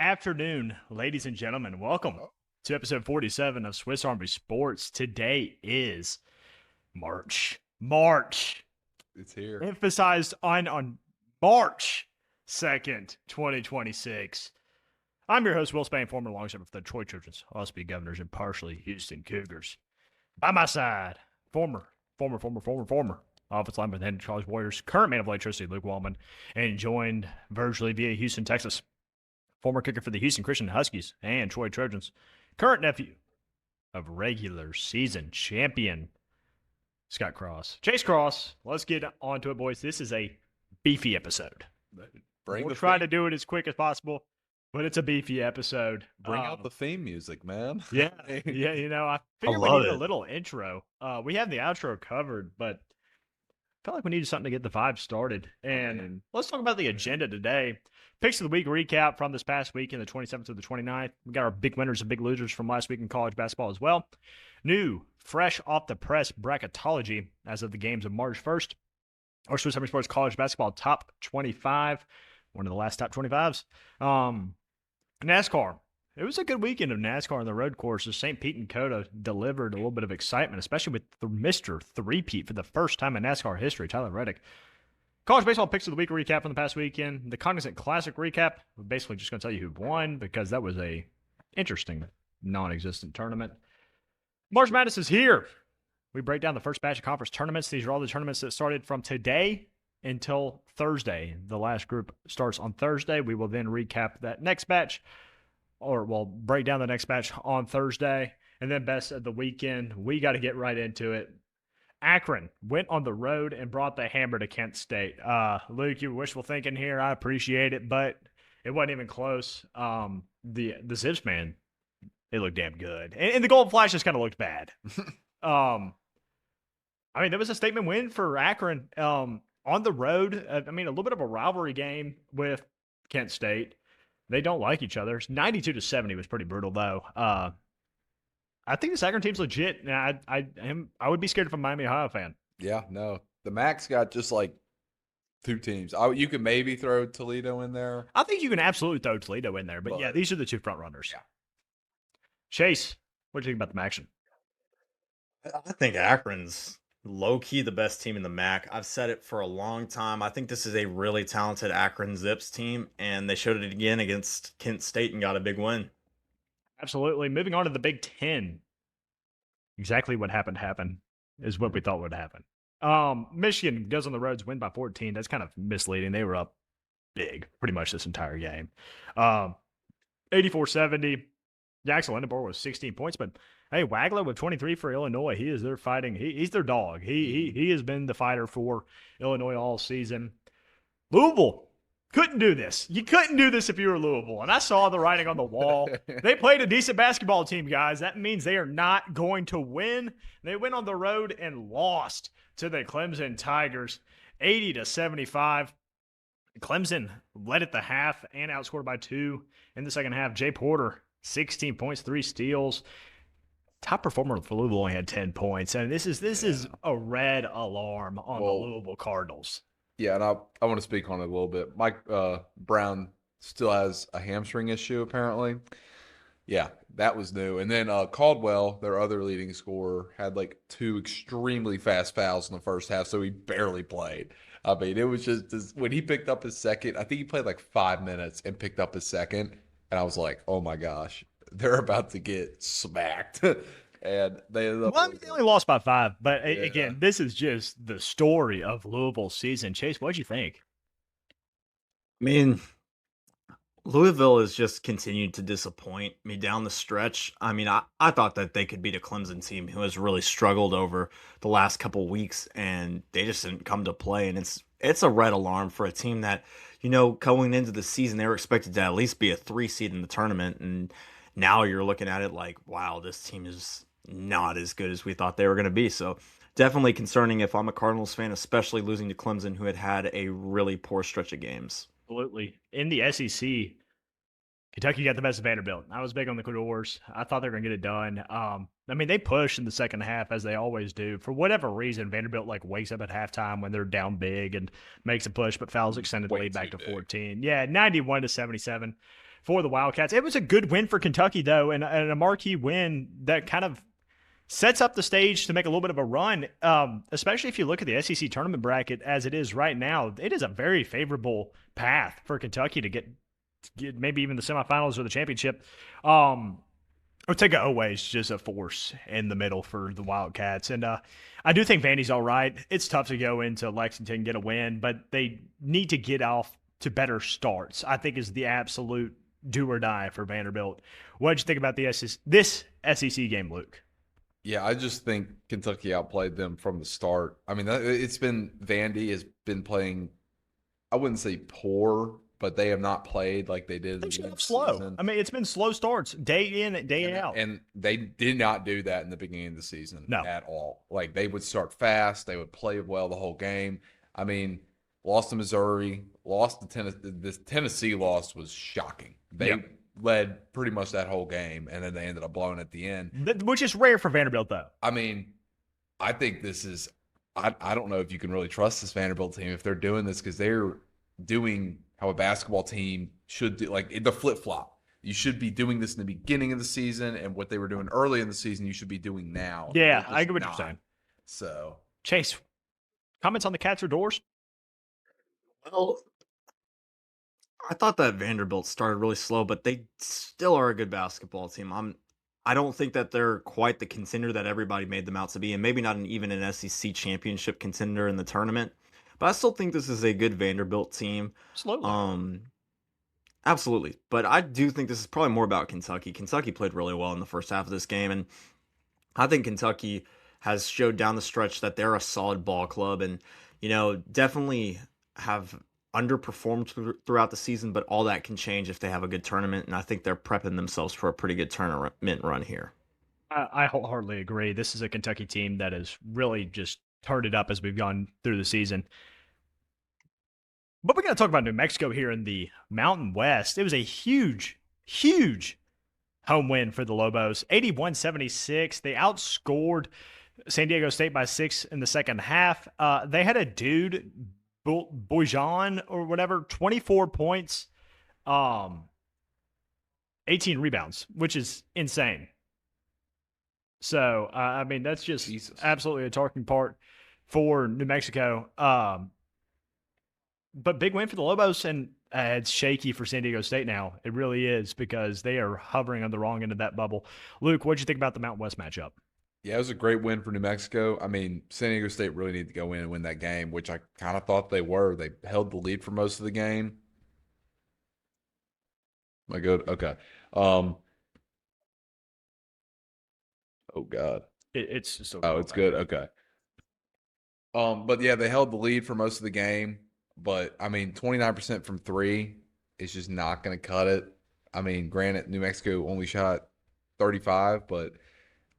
afternoon, ladies and gentlemen. Welcome to episode 47 of Swiss Army Sports. Today is March. March. It's here. Emphasized on March 2nd, 2026. I'm your host, Will Spain, former longstopper for the Troy Trojans, Osby Governors, and partially Houston Cougars. By my side, former offensive lineman with the College Warriors, current man of electricity, Luke Wallman, and joined virtually via Houston, Texas, former kicker for the Houston Christian Huskies and Troy Trojans, current nephew of regular season champion Scott Cross. Chase Cross, let's get on to it, boys. This is a beefy episode. We'll try to do it as quick as possible, but it's a beefy episode. Bring out the theme music, man. Yeah, I figured we need a little intro. We have the outro covered, but I felt like we needed something to get the vibe started. And let's talk about the agenda today. Picks of the week recap from this past weekend, the 27th to the 29th. We got our big winners and big losers from last week in college basketball as well. New, fresh off the press bracketology as of the games of March 1st. Our Swiss Army Sports College Basketball Top 25, one of the last top 25s. NASCAR. It was a good weekend of NASCAR on the road courses. St. Pete and Coda delivered a little bit of excitement, especially with the Mr. Three-Peat for the first time in NASCAR history, Tyler Reddick. College baseball picks of the week recap from the past weekend. The Cognizant Classic recap. We're basically just going to tell you who won because that was a interesting, non-existent tournament. March Madness is here. We break down the first batch of conference tournaments. These are all the tournaments that started from today until Thursday. The last group starts on Thursday. We will then recap that next batch, or we'll break down the next batch on Thursday. And then best of the weekend. We got to get right into it. Akron went on the road and brought the hammer to Kent State. Luke, you were wishful thinking here. I appreciate it, but it wasn't even close. The Zips, man, they looked damn good. And the Golden Flash just kind of looked bad. There was a statement win for Akron on the road. A little bit of a rivalry game with Kent State. They don't like each other. 92-70 was pretty brutal, though. I think this Akron team's legit. And I would be scared if I'm a Miami Ohio fan. Yeah, no. The Mac's got just like two teams. You could maybe throw Toledo in there. I think you can absolutely throw Toledo in there. But yeah, these are the two front runners. Yeah. Chase, what do you think about the action? I think Akron's low-key the best team in the MAC. I've said it for a long time. I think this is a really talented Akron Zips team, and they showed it again against Kent State and got a big win. Absolutely. Moving on to the Big Ten. Exactly what happened is what we thought would happen. Michigan goes on the roads, win by 14. That's kind of misleading. They were up big pretty much this entire game. 84-70. Jackson Lindenborg was 16 points, but hey, Wagler with 23 for Illinois. He is their fighting. He's their dog. He has been the fighter for Illinois all season. Louisville couldn't do this. You couldn't do this if you were Louisville. And I saw the writing on the wall. They played a decent basketball team, guys. That means they are not going to win. They went on the road and lost to the Clemson Tigers, 80-75. Clemson led at the half and outscored by 2 in the second half. Jay Porter, 16 points, 3 steals. Top performer for Louisville only had 10 points. And this is a red alarm on the Louisville Cardinals. Yeah, and I want to speak on it a little bit. Mike Brown still has a hamstring issue, apparently. Yeah, that was new. And then Caldwell, their other leading scorer, had like 2 extremely fast fouls in the first half, so he barely played. It was just when he picked up his second, I think he played like 5 minutes and picked up his second, and I was like, oh my gosh, they're about to get smacked. And they ended up they only lost by 5. But again, this is just the story of Louisville's season. Chase, what'd you think? Louisville has just continued to disappoint me down the stretch. I thought that they could beat a Clemson team who has really struggled over the last couple weeks, and they just didn't come to play. And it's a red alarm for a team that, going into the season, they were expected to at least be a 3 seed in the tournament. And now you're looking at it like, wow, this team is not as good as we thought they were going to be. So definitely concerning if I'm a Cardinals fan, especially losing to Clemson, who had a really poor stretch of games. Absolutely. In the SEC, Kentucky got the best of Vanderbilt. I was big on the Cougars. I thought they were going to get it done. They pushed in the second half as they always do. For whatever reason, Vanderbilt wakes up at halftime when they're down big and makes a push, but fouls extended the lead back to 14. Yeah, 91-77. for the Wildcats. It was a good win for Kentucky, though, and a marquee win that kind of sets up the stage to make a little bit of a run, especially if you look at the SEC tournament bracket as it is right now. It is a very favorable path for Kentucky to get maybe even the semifinals or the championship. Ortega always just a force in the middle for the Wildcats. And I do think Vandy's all right. It's tough to go into Lexington and get a win, but they need to get off to better starts, I think, is the absolute do or die for Vanderbilt. What did you think about this SEC game, Luke? Yeah, I just think Kentucky outplayed them from the start. I mean, it's been Vandy has been playing, I wouldn't say poor, but they have not played like they did in the beginning of the slow. season. I mean, it's been slow starts, day in, day out. And they did not do that in the beginning of the season at all. Like, they would start fast. They would play well the whole game. I mean, lost to Missouri, lost to Tennessee. This Tennessee loss was shocking. They led pretty much that whole game, and then they ended up blowing at the end. Which is rare for Vanderbilt, though. I mean, I think this is I don't know if you can really trust this Vanderbilt team if they're doing this, because they're doing how a basketball team should do, like the flip-flop. You should be doing this in the beginning of the season, and what they were doing early in the season, you should be doing now. Yeah, I get what you're saying. So, Chase, comments on the Cats or Doors? Well, I thought that Vanderbilt started really slow, but they still are a good basketball team. I don't think that they're quite the contender that everybody made them out to be, and maybe not even an SEC championship contender in the tournament. But I still think this is a good Vanderbilt team. Absolutely. Absolutely. But I do think this is probably more about Kentucky. Kentucky played really well in the first half of this game, and I think Kentucky has showed down the stretch that they're a solid ball club, and definitely have underperformed throughout the season, but all that can change if they have a good tournament, and I think they're prepping themselves for a pretty good tournament run here. I wholeheartedly agree. This is a Kentucky team that has really just turned it up as we've gone through the season. But we're going to talk about New Mexico here in the Mountain West. It was a huge, huge home win for the Lobos, 81-76. They outscored San Diego State by 6 in the second half. They had a dude, Bojan or whatever, 24 points, 18 rebounds, which is insane. So, I mean, that's just absolutely a talking part for New Mexico. But big win for the Lobos, and it's shaky for San Diego State now. It really is, because they are hovering on the wrong end of that bubble. Luke, what did you think about the Mountain West matchup? Yeah, it was a great win for New Mexico. I mean, San Diego State really needed to go in and win that game, which I kind of thought they were. They held the lead for most of the game. Am I good? Okay. Oh, God. It's still it's good. Okay. But yeah, they held the lead for most of the game. But I mean, 29% from three is just not going to cut it. I mean, granted, New Mexico only shot 35, but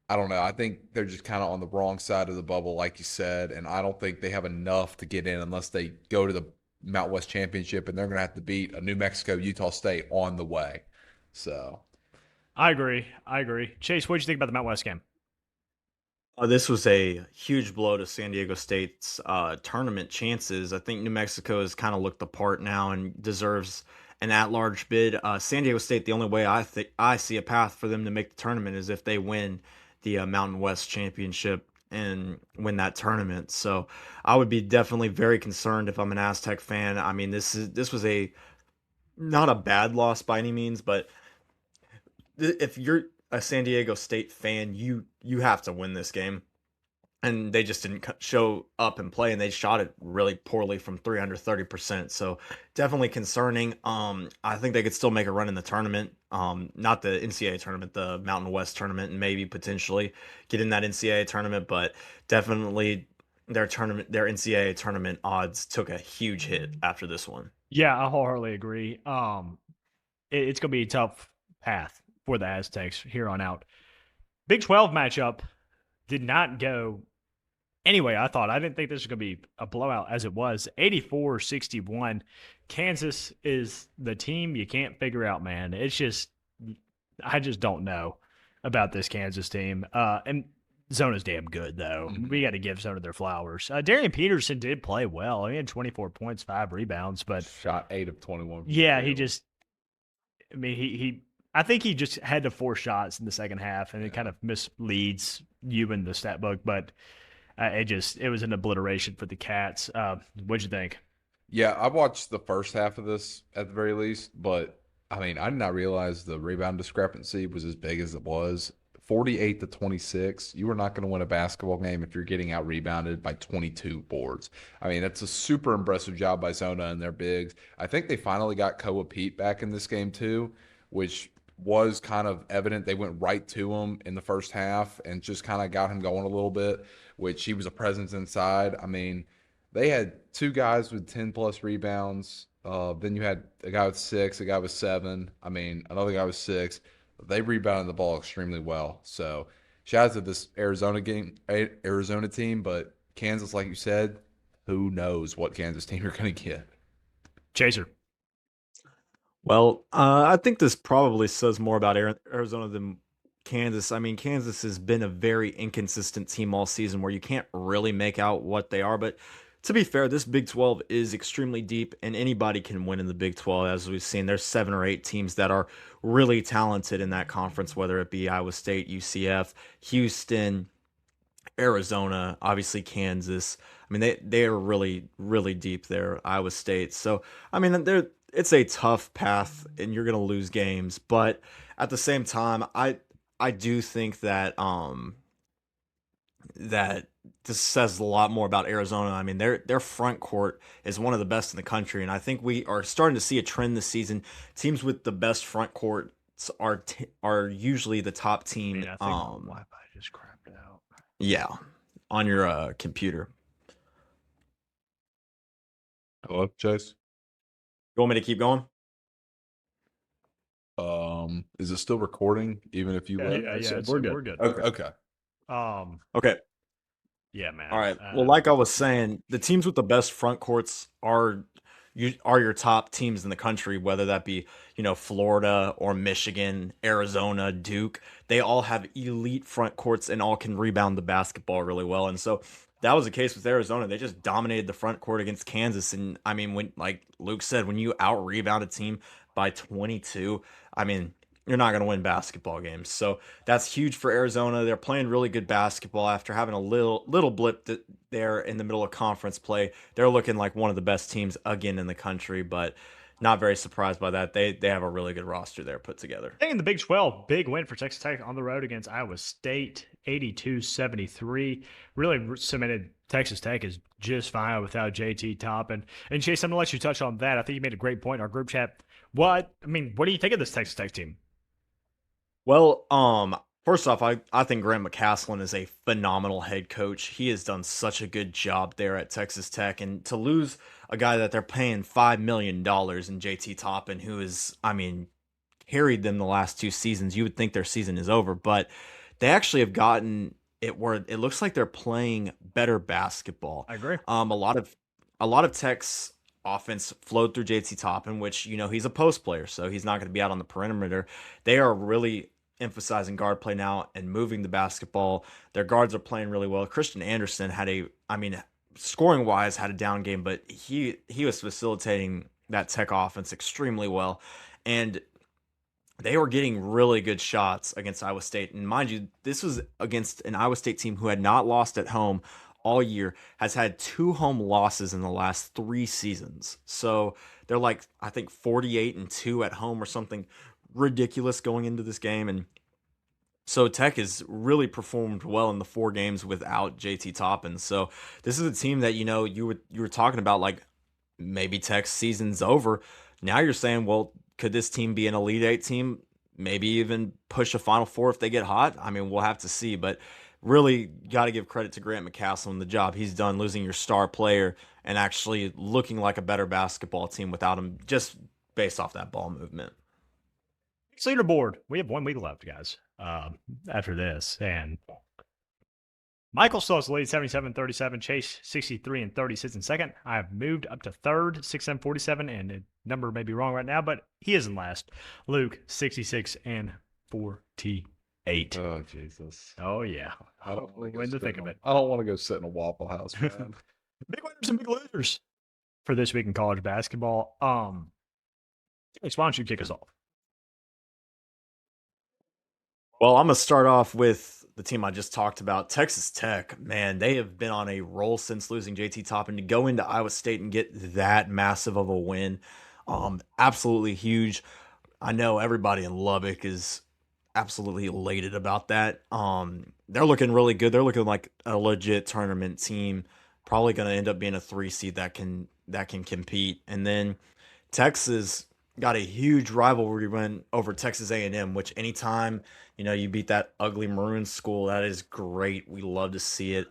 I don't know. I think they're just kind of on the wrong side of the bubble, like you said, and I don't think they have enough to get in unless they go to the Mountain West Championship, and they're going to have to beat a New Mexico, Utah State on the way. So, I agree. Chase, what did you think about the Mountain West game? This was a huge blow to San Diego State's tournament chances. I think New Mexico has kind of looked the part now and deserves an at-large bid. San Diego State, the only way I see a path for them to make the tournament is if they win the Mountain West Championship and win that tournament. So I would be definitely very concerned if I'm an Aztec fan. I mean, this was not a bad loss by any means, but if you're a San Diego State fan, you have to win this game. And they just didn't show up and play, and they shot it really poorly from 330%. So definitely concerning. I think they could still make a run in the tournament. Not the NCAA tournament, the Mountain West tournament, and maybe potentially get in that NCAA tournament, but definitely their NCAA tournament odds took a huge hit after this one. Yeah, I wholeheartedly agree. It's going to be a tough path for the Aztecs here on out. Big 12 matchup did not go anyway. I didn't think this was going to be a blowout as it was. 84-61. Kansas is the team you can't figure out, man. It's just, I just don't know about this Kansas team. And Zona's damn good, though. Mm-hmm. We got to give Zona their flowers. Darian Peterson did play well. He had 24 points, 5 rebounds, but shot 8 of 21. Yeah, he just, I mean, I think he just had to force shots in the second half, and it kind of misleads you in the stat book. But it was an obliteration for the Cats. What'd you think? Yeah, I watched the first half of this at the very least, but I mean, I did not realize the rebound discrepancy was as big as it was. 48 to 26. You are not going to win a basketball game if you're getting out rebounded by 22 boards. I mean, that's a super impressive job by Zona and their bigs. I think they finally got Koa Pete back in this game too, which was kind of evident. They went right to him in the first half and just kind of got him going a little bit, which he was a presence inside. I mean, they had two guys with 10 plus rebounds. Then you had a guy with 6, a guy with 7. I mean, another guy with 6. They rebounded the ball extremely well. So shout out to this Arizona team, but Kansas, like you said, who knows what Kansas team you're going to get. Chaser. Well, I think this probably says more about Arizona than Kansas. I mean, Kansas has been a very inconsistent team all season where you can't really make out what they are. But to be fair, this Big 12 is extremely deep, and anybody can win in the Big 12. As we've seen, there's 7 or 8 teams that are really talented in that conference, whether it be Iowa State, UCF, Houston, Arizona, obviously Kansas. I mean, they are really, really deep there, Iowa State. So, I mean, it's a tough path, and you're going to lose games. But at the same time, I do think that this says a lot more about Arizona. I mean, their front court is one of the best in the country, and I think we are starting to see a trend this season. Teams with the best front courts are usually the top team. I mean, I think Wi-Fi just crapped out. Yeah, on your computer. Hello, Chase. You want me to keep going? Is it still recording even if you left? We're good. Okay. Okay. Yeah, man. All right. Well, like I was saying, the teams with the best front courts are your top teams in the country, whether that be, Florida or Michigan, Arizona, Duke. They all have elite front courts and all can rebound the basketball really well. And so that was the case with Arizona. They just dominated the front court against Kansas. And I mean, when, like Luke said, when you out rebound a team by 22, I mean, you're not going to win basketball games. So that's huge for Arizona. They're playing really good basketball after having a little blip there in the middle of conference play. They're looking like one of the best teams again in the country, but not very surprised by that. They have a really good roster there put together. I think in the Big 12, big win for Texas Tech on the road against Iowa State, 82-73. Really cemented Texas Tech is just fine without JT Toppin. And Chase, I'm going to let you touch on that. I think you made a great point in our group chat. What do you think of this Texas Tech team? Well, first off, I think Grant McCasland is a phenomenal head coach. He has done such a good job there at Texas Tech, and to lose a guy that they're paying $5 million in JT Toppin, who is, I mean, carried them the last 2 seasons, you would think their season is over, but they actually have gotten it where it looks like they're playing better basketball. I agree. A lot of Tech's offense flowed through JT Toppin, which, he's a post player, so he's not going to be out on the perimeter. They are really emphasizing guard play now and moving the basketball. Their guards are playing really well. Christian Anderson scoring wise had a down game, but he was facilitating that Tech offense extremely well. And they were getting really good shots against Iowa State. And mind you, this was against an Iowa State team who had not lost at home all year, has had 2 home losses in the last 3 seasons. So they're like, I think 48-2 at home or something ridiculous going into this game. And so Tech has really performed well in the 4 games without JT Toppin. So this is a team that, you were talking about, like, maybe Tech's season's over. Now you're saying, well, could this team be an Elite 8 team? Maybe even push a Final Four if they get hot? I mean, we'll have to see. But really got to give credit to Grant McCasland, the job he's done losing your star player and actually looking like a better basketball team without him, just based off that ball movement. Leaderboard. We have 1 week left, guys, after this. And Michael still has the lead, 77-37. Chase, 63-30, sits in second. I have moved up to third, 6-47, and the number may be wrong right now, but he is in last. Luke, 66-48. Oh, Jesus. Oh, yeah. I don't want to think of it. I don't want to go sit in a Waffle House, man. Big winners and big losers for this week in college basketball. Chase, why don't you kick us off? Well, I'm gonna start off with the team I just talked about, Texas Tech. Man, they have been on a roll since losing JT Toppin to go into Iowa State and get that massive of a win. Absolutely huge. I know everybody in Lubbock is absolutely elated about that. They're looking really good. They're looking like a legit tournament team. Probably going to end up being a 3 seed that can compete. And then Texas got a huge rivalry win over Texas A&M, which anytime you beat that ugly Maroon school, that is great. We love to see it.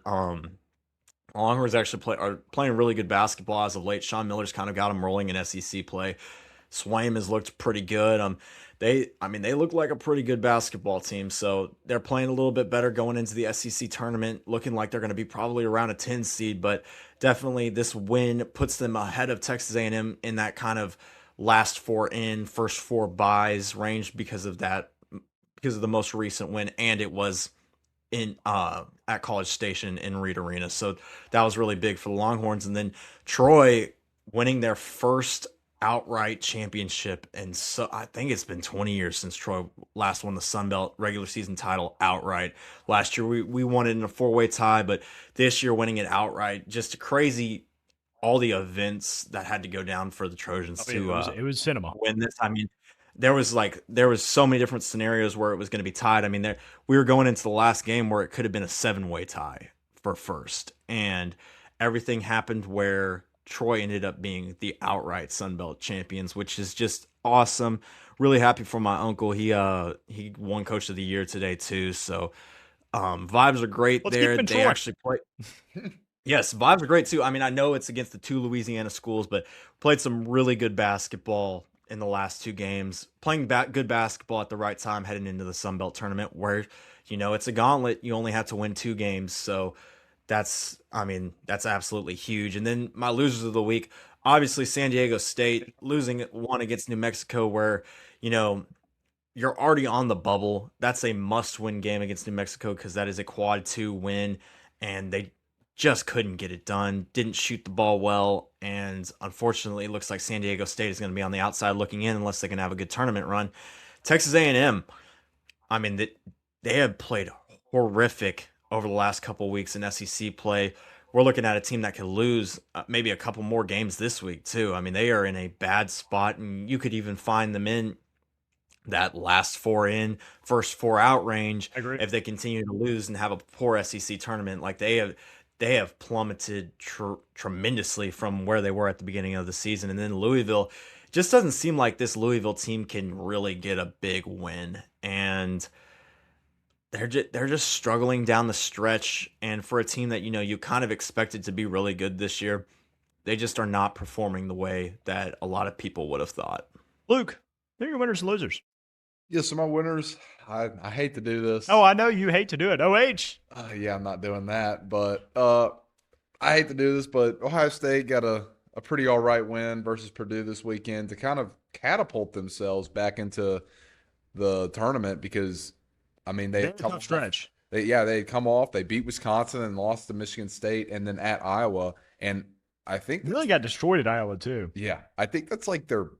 Longhorns actually are playing really good basketball as of late. Sean Miller's kind of got them rolling in SEC play. Swaim has looked pretty good. They look like a pretty good basketball team, so they're playing a little bit better going into the SEC tournament, looking like they're going to be probably around a 10 seed, but definitely this win puts them ahead of Texas A&M in that kind of last four in, first four buys range because of the most recent win, and it was in at College Station in Reed Arena. So that was really big for the Longhorns. And then Troy winning their first outright championship, and so I think it's been 20 years since Troy last won the Sun Belt regular season title outright. Last year we won it in a four-way tie, but this year winning it outright, just crazy. All the events that had to go down for the Trojans It was cinema. win this. I mean, there was so many different scenarios where it was going to be tied. I mean, we were going into the last game where it could have been a seven-way tie for first, and everything happened where Troy ended up being the outright Sun Belt champions, which is just awesome. Really happy for my uncle. He won Coach of the Year today too. So vibes are great Let's keep there. him in They Troy. actually play. Yes, vibes are great too. I mean, I know it's against the two Louisiana schools, but played some really good basketball in the last two games. Playing good basketball at the right time heading into the Sun Belt tournament where, it's a gauntlet. You only have to win two games. So that's absolutely huge. And then my losers of the week, obviously San Diego State losing one against New Mexico where, you know, you're already on the bubble. That's a must-win game against New Mexico because that is a quad two win, and they just couldn't get it done. Didn't shoot the ball well, and unfortunately, it looks like San Diego State is going to be on the outside looking in unless they can have a good tournament run. Texas A&M, I mean, they have played horrific over the last couple of weeks in SEC play. We're looking at a team that could lose maybe a couple more games this week too. I mean, they are in a bad spot, and you could even find them in that last four in, first four out range I agree. if they continue to lose and have a poor SEC tournament. Like they have plummeted tremendously from where they were at the beginning of the season. And then Louisville just doesn't seem like this Louisville team can really get a big win, and they're just struggling down the stretch. And for a team that you kind of expected to be really good this year, they just are not performing the way that a lot of people would have thought. Luke, they're your winners and losers. Yeah, so my winners, I hate to do this. Oh, I know you hate to do it. OH. Yeah, I'm not doing that, but I hate to do this, but Ohio State got a pretty all right win versus Purdue this weekend to kind of catapult themselves back into the tournament because, I mean, They had a tough stretch. They had come off. They beat Wisconsin and lost to Michigan State, and then at Iowa. And I think Really got destroyed at Iowa, too. yeah, I think that's like their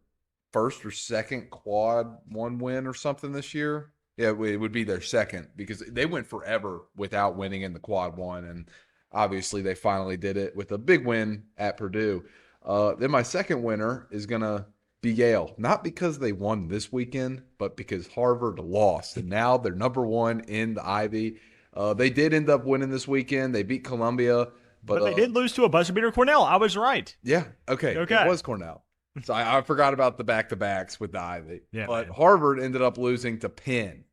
first or second quad one win or something this year. Yeah, it would be their second because they went forever without winning in the quad one, and obviously they finally did it with a big win at Purdue. Then my second winner is gonna be Yale, not because they won this weekend, but because Harvard lost, and now they're number one in the Ivy. They did end up winning this weekend. They beat Columbia, But they did lose to a buzzer beater Cornell. I was right. yeah, okay. Okay. It was Cornell. So I forgot about the back-to-backs with the Ivy. Yeah, But man. Harvard ended up losing to Penn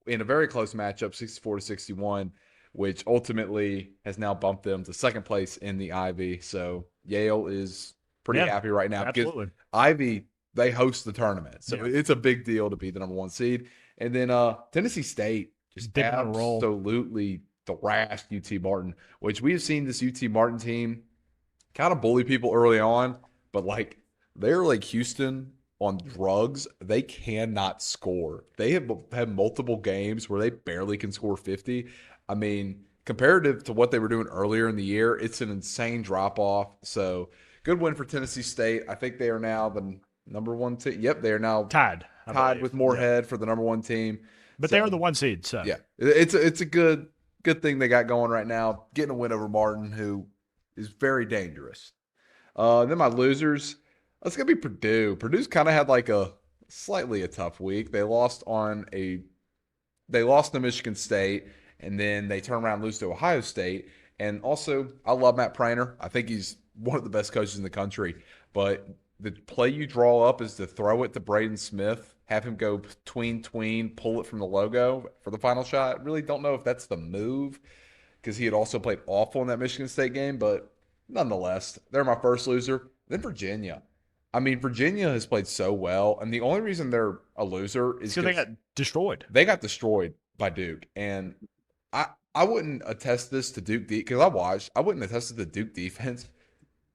in a very close matchup, 64-61, which ultimately has now bumped them to second place in the Ivy. So Yale is pretty Yeah, happy right now Absolutely. because Ivy, they host the tournament. So Yeah. it's a big deal to be the number one seed. And then Tennessee State just Dipping on a roll. absolutely thrashed UT Martin, which we have seen this UT Martin team kind of bully people early on, but like they're like Houston on drugs. They cannot score. They have had multiple games where they barely can score 50. I mean, comparative to what they were doing earlier in the year, it's an insane drop off. So good win for Tennessee State. I think they are now the number one team. Yep, they are now Tied. I tied believe. with Moorhead for the number one team. But they So, are the 1 seed, so. yeah, it's a good thing they got going right now. Getting a win over Martin, who is very dangerous. Then my losers, it's gonna be Purdue. Purdue's kind of had like a slightly a tough week. They lost to Michigan State, and then they turn around and lose to Ohio State. And also, I love Matt Prater. I think he's one of the best coaches in the country. But the play you draw up is to throw it to Braden Smith, have him go tween, pull it from the logo for the final shot. Really don't know if that's the move because he had also played awful in that Michigan State game. But nonetheless, they're my first loser. Then Virginia. I mean, Virginia has played so well, and the only reason they're a loser is So they because got destroyed. they got destroyed by Duke. And I wouldn't attest this to Duke because I wouldn't attest to the Duke defense.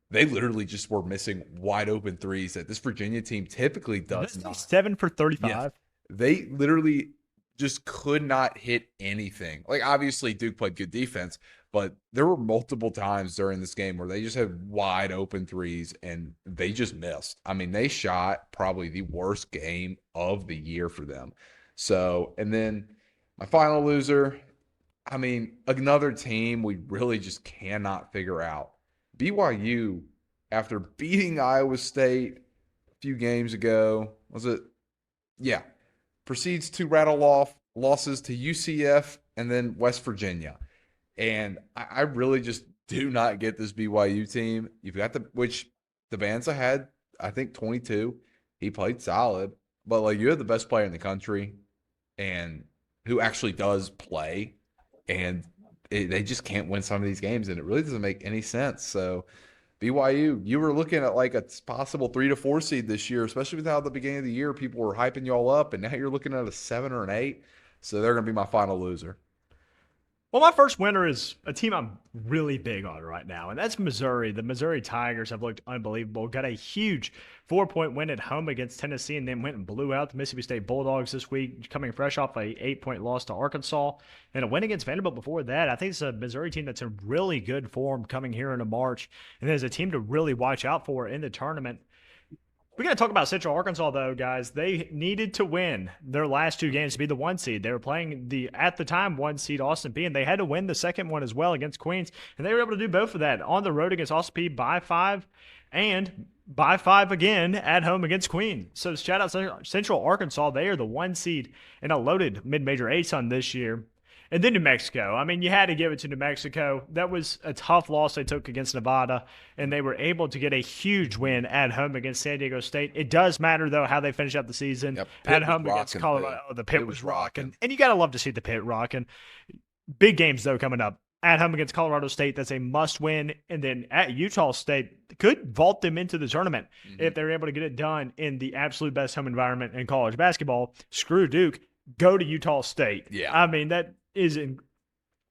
They literally just were missing wide open threes that this Virginia team typically does not. 7 for 35. Yeah. They literally just could not hit anything. Like, obviously, Duke played good defense, but there were multiple times during this game where they just had wide open threes and they just missed. I mean, they shot probably the worst game of the year for them. So, and then my final loser, I mean, another team we really just cannot figure out. BYU, after beating Iowa State a few games ago, was it? Yeah. Proceeds to rattle off losses to UCF and then West Virginia. And I really just do not get this BYU team. You've got which Devanza had, I think, 22. He played solid. But, like, you have the best player in the country and who actually does play. And they just can't win some of these games, and it really doesn't make any sense. So, BYU, you were looking at like a possible 3 to 4 seed this year, especially with how at the beginning of the year people were hyping y'all up, and now you're looking at a 7 or an 8. So they're going to be my final loser. Well, my first winner is a team I'm really big on right now, and that's Missouri. The Missouri Tigers have looked unbelievable. Got a huge 4-point win at home against Tennessee, and then went and blew out the Mississippi State Bulldogs this week, coming fresh off a 8-point loss to Arkansas, and a win against Vanderbilt before that. I think it's a Missouri team that's in really good form coming here into March, and there's a team to really watch out for in the tournament. We got to talk about Central Arkansas, though, guys. They needed to win their last 2 games to be the 1 seed. They were playing the, at the time, 1 seed Austin Peay, and they had to win the second one as well against Queens. And they were able to do both of that on the road against Austin Peay by 5 and by 5 again at home against Queens. So shout out to Central Arkansas. They are the 1 seed in a loaded mid-major ASUN this year. And then New Mexico. I mean, you had to give it to New Mexico. That was a tough loss they took against Nevada, and they were able to get a huge win at home against San Diego State. It does matter, though, how they finish out the season. Yep, at home against Colorado. Oh, the Pit was rocking. And you got to love to see the Pit rocking. Big games, though, coming up. At home against Colorado State, that's a must-win. And then at Utah State, could vault them into the tournament if they're able to get it done in the absolute best home environment in college basketball. Screw Duke. Go to Utah State. Yeah. I mean, that is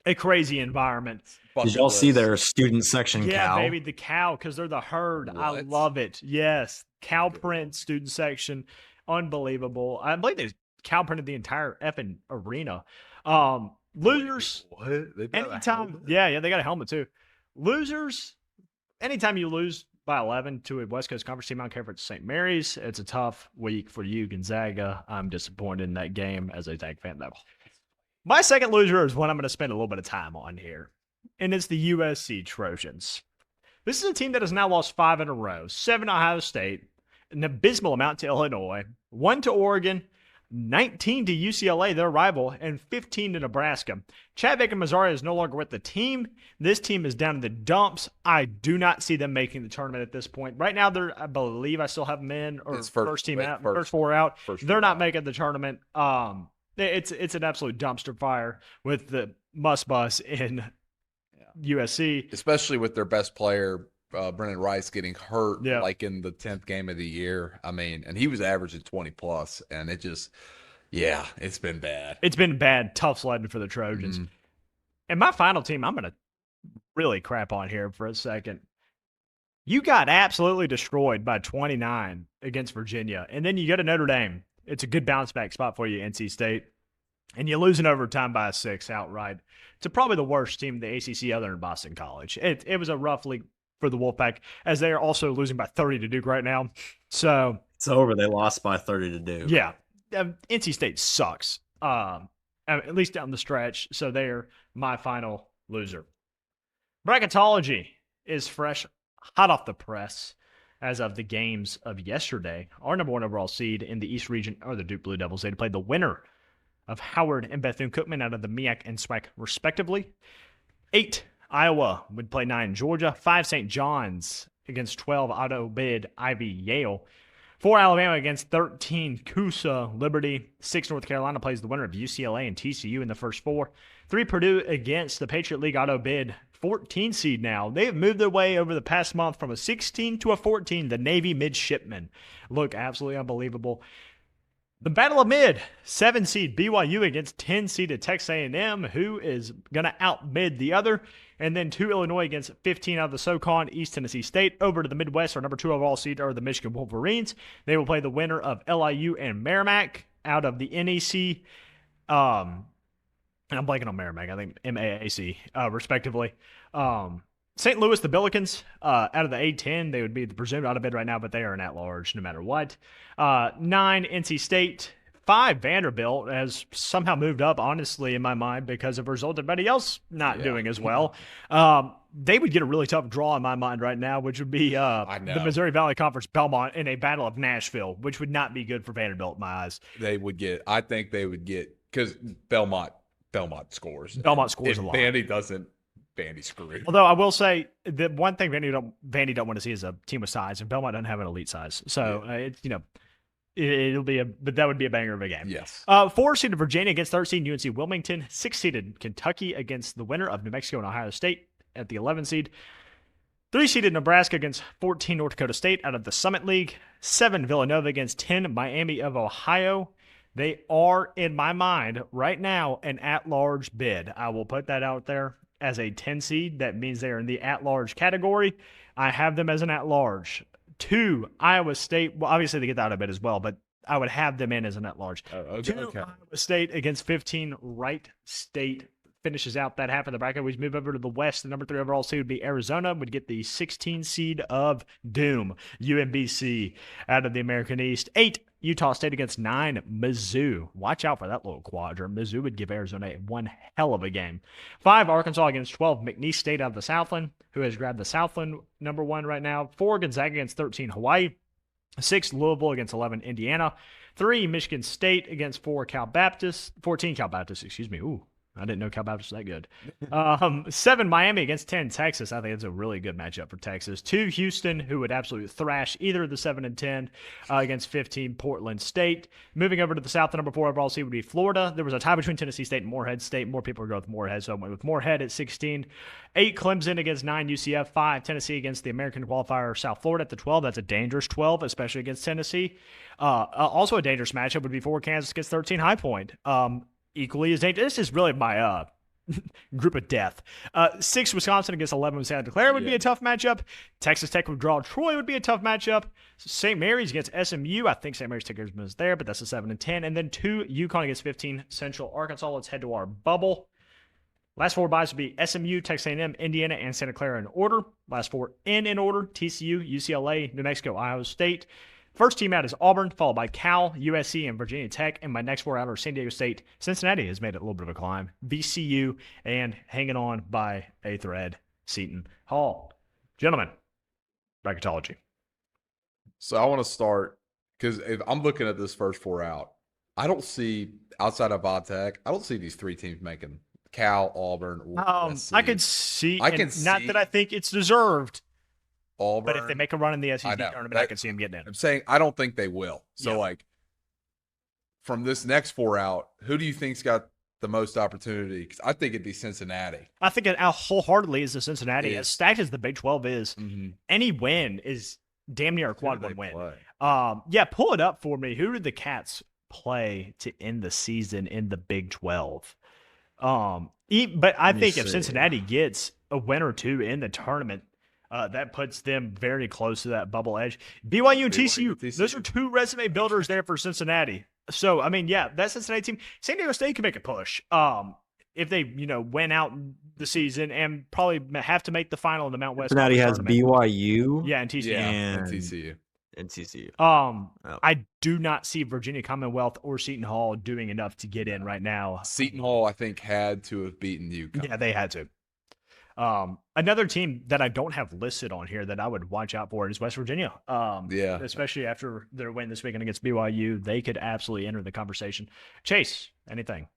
a crazy environment. Did y'all see their student section Yeah, cow? baby, the cow, because they're the herd. I What? love it. Yes, cow print student section, unbelievable. I believe they cow printed the entire effing arena. Losers, What? They've got a anytime. helmet? Yeah, they got a helmet too. Losers, anytime you lose by 11 to a West Coast Conference team, I don't care if it's St. Mary's, it's a tough week for you, Gonzaga. I'm disappointed in that game as a Tag fan, though. My second loser is one I'm going to spend a little bit of time on here, and it's the USC Trojans. This is a team that has now lost 5 in a row, 7 to Ohio State, an abysmal amount to Illinois, 1 to Oregon, 19 to UCLA, their rival, and 15 to Nebraska. Chad Baker Mazara is no longer with the team. This team is down in the dumps. I do not see them making the tournament at this point. Right now, I believe I still have them in, or It's first team out, first- first 4 out. first They're four not out. making the tournament. It's an absolute dumpster fire with the must bus in USC. Especially with their best player, Brennan Rice, getting hurt Yeah. like in the 10th game of the year. I mean, and he was averaging 20 plus, and it just, yeah, it's been bad. It's been bad, tough sledding for the Trojans. Mhm. And my final team, I'm going to really crap on here for a second. You got absolutely destroyed by 29 against Virginia. And then you go to Notre Dame. It's a good bounce back spot for you, NC State. And you lose in overtime by 6 outright to probably the worst team in the ACC other than Boston College. It was a rough league for the Wolfpack, as they are also losing by 30 to Duke right now. So, It's over. They lost by 30 to Duke. yeah, NC State sucks. at least down the stretch. So they're my final loser. Bracketology is fresh, hot off the press as of the games of yesterday. Our number one overall seed in the East region are the Duke Blue Devils. They played the winner of Howard and Bethune-Cookman out of the MEAC and SWAC, respectively. 8, Iowa would play 9, Georgia. 5, St. John's against 12, Otto Bid, Ivy, Yale. 4, Alabama against 13, Coosa, Liberty. 6, North Carolina plays the winner of UCLA and TCU in the first 4. 3, Purdue against the Patriot League, Otto Bid, 14 seed now. They have moved their way over the past month from a 16 to a 14. The Navy midshipmen look absolutely unbelievable. The Battle of Mid, 7 seed BYU against 10 seeded Texas A&M, who is going to outbid the other. And then 2, Illinois against 15 out of the SoCon, East Tennessee State. Over to the Midwest, our number 2 overall seed are the Michigan Wolverines. They will play the winner of LIU and Merrimack out of the NEC. I'm blanking on Merrimack. I think MAAC, respectively. St. Louis, the Billikens, out of the A-10, they would be presumed out of bid right now, but they are an at-large no matter what. 9, NC State. 5, Vanderbilt has somehow moved up, honestly, in my mind, because of a result of everybody else not doing as well. They would get a really tough draw in my mind right now, which would be the Missouri Valley Conference Belmont in a battle of Nashville, which would not be good for Vanderbilt in my eyes. I think they would get, because Belmont scores. Belmont scores a lot. Vandy doesn't. Vandy screwed. Although I will say the one thing Vandy don't want to see is a team with size, and Belmont doesn't have an elite size. So it'll be but that would be a banger of a game. Yes. 4 seeded Virginia against 13 UNC Wilmington. 6 seeded Kentucky against the winner of New Mexico and Ohio State at the 11 seed. 3 seeded Nebraska against 14 North Dakota State out of the Summit League. 7 Villanova against 10 Miami of Ohio. They are, in my mind, right now, an at-large bid. I will put that out there. As a 10 seed, that means they are in the at-large category. I have them as an at-large. 2, Iowa State. Well, obviously they get out of it as well, but I would have them in as an at-large. 2, Iowa State against 15, Wright State finishes out that half of the bracket. We move over to the West. The number 3 overall seed would be Arizona. Would get the 16 seed of Doom, UMBC, out of the American East. 8, Utah State against 9, Mizzou. Watch out for that little quadrant. Mizzou would give Arizona one hell of a game. 5, Arkansas against 12, McNeese State out of the Southland, who has grabbed the Southland number 1 right now. 4, Gonzaga against 13, Hawaii. 6, Louisville against 11, Indiana. 3, Michigan State against 14, Cal Baptist, excuse me. Ooh, I didn't know Cal Baptist was that good. 7, Miami against 10, Texas. I think it's a really good matchup for Texas. 2, Houston, who would absolutely thrash either of the 7 and 10 against 15, Portland State. Moving over to the South, the number 4 overall seed would be Florida. There was a tie between Tennessee State and Morehead State. More people are going with Morehead, so I went with Morehead at 16. 8, Clemson against 9, UCF. 5, Tennessee against the American qualifier, South Florida at the 12. That's a dangerous 12, especially against Tennessee. Also a dangerous matchup would be 4, Kansas against 13, High Point. Equally as dangerous. This is really my group of death. 6, Wisconsin against 11, Santa Clara would be a tough matchup. Texas Tech would draw Troy would be a tough matchup. St. Mary's against SMU. I think St. Mary's Tickers is there, but that's a 7 and 10. And then 2, UConn against 15, Central Arkansas. Let's head to our bubble. Last 4 buys would be SMU, Texas A&M, Indiana, and Santa Clara in order. Last 4 in order: TCU, UCLA, New Mexico, Iowa State. First team out is Auburn, followed by Cal, USC, and Virginia Tech. And my next 4 out are San Diego State. Cincinnati has made it a little bit of a climb. VCU, and hanging on by a thread, Seton Hall. Gentlemen, bracketology. So I want to start, because if I'm looking at this first 4 out, I don't see, outside of Vodtech, I don't see these 3 teams making Cal, Auburn, USC. I could see, not that I think it's deserved. Auburn. But if they make a run in the SEC tournament, I can see them getting in. I'm saying I don't think they will. So, from this next 4 out, who do you think's got the most opportunity? Because I think it'd be Cincinnati. I think it wholeheartedly is the Cincinnati. As stacked as the Big 12 is, any win is damn near a quad 1 win. Pull it up for me. Who did the Cats play to end the season in the Big 12? But I think if Cincinnati gets a win or 2 in the tournament, that puts them very close to that bubble edge. BYU and TCU, those are 2 resume builders there for Cincinnati. So, I mean, that Cincinnati team, San Diego State can make a push. If they, win out the season and probably have to make the final in the Mount West. Cincinnati has BYU. Yeah, and TCU. And TCU. And TCU. Yep. I do not see Virginia Commonwealth or Seton Hall doing enough to get in right now. Seton Hall, I think, had to have beaten UConn. Yeah, they had to. Another team that I don't have listed on here that I would watch out for is West Virginia. Yeah. Especially after their win this weekend against BYU, they could absolutely enter the conversation. Chase, anything?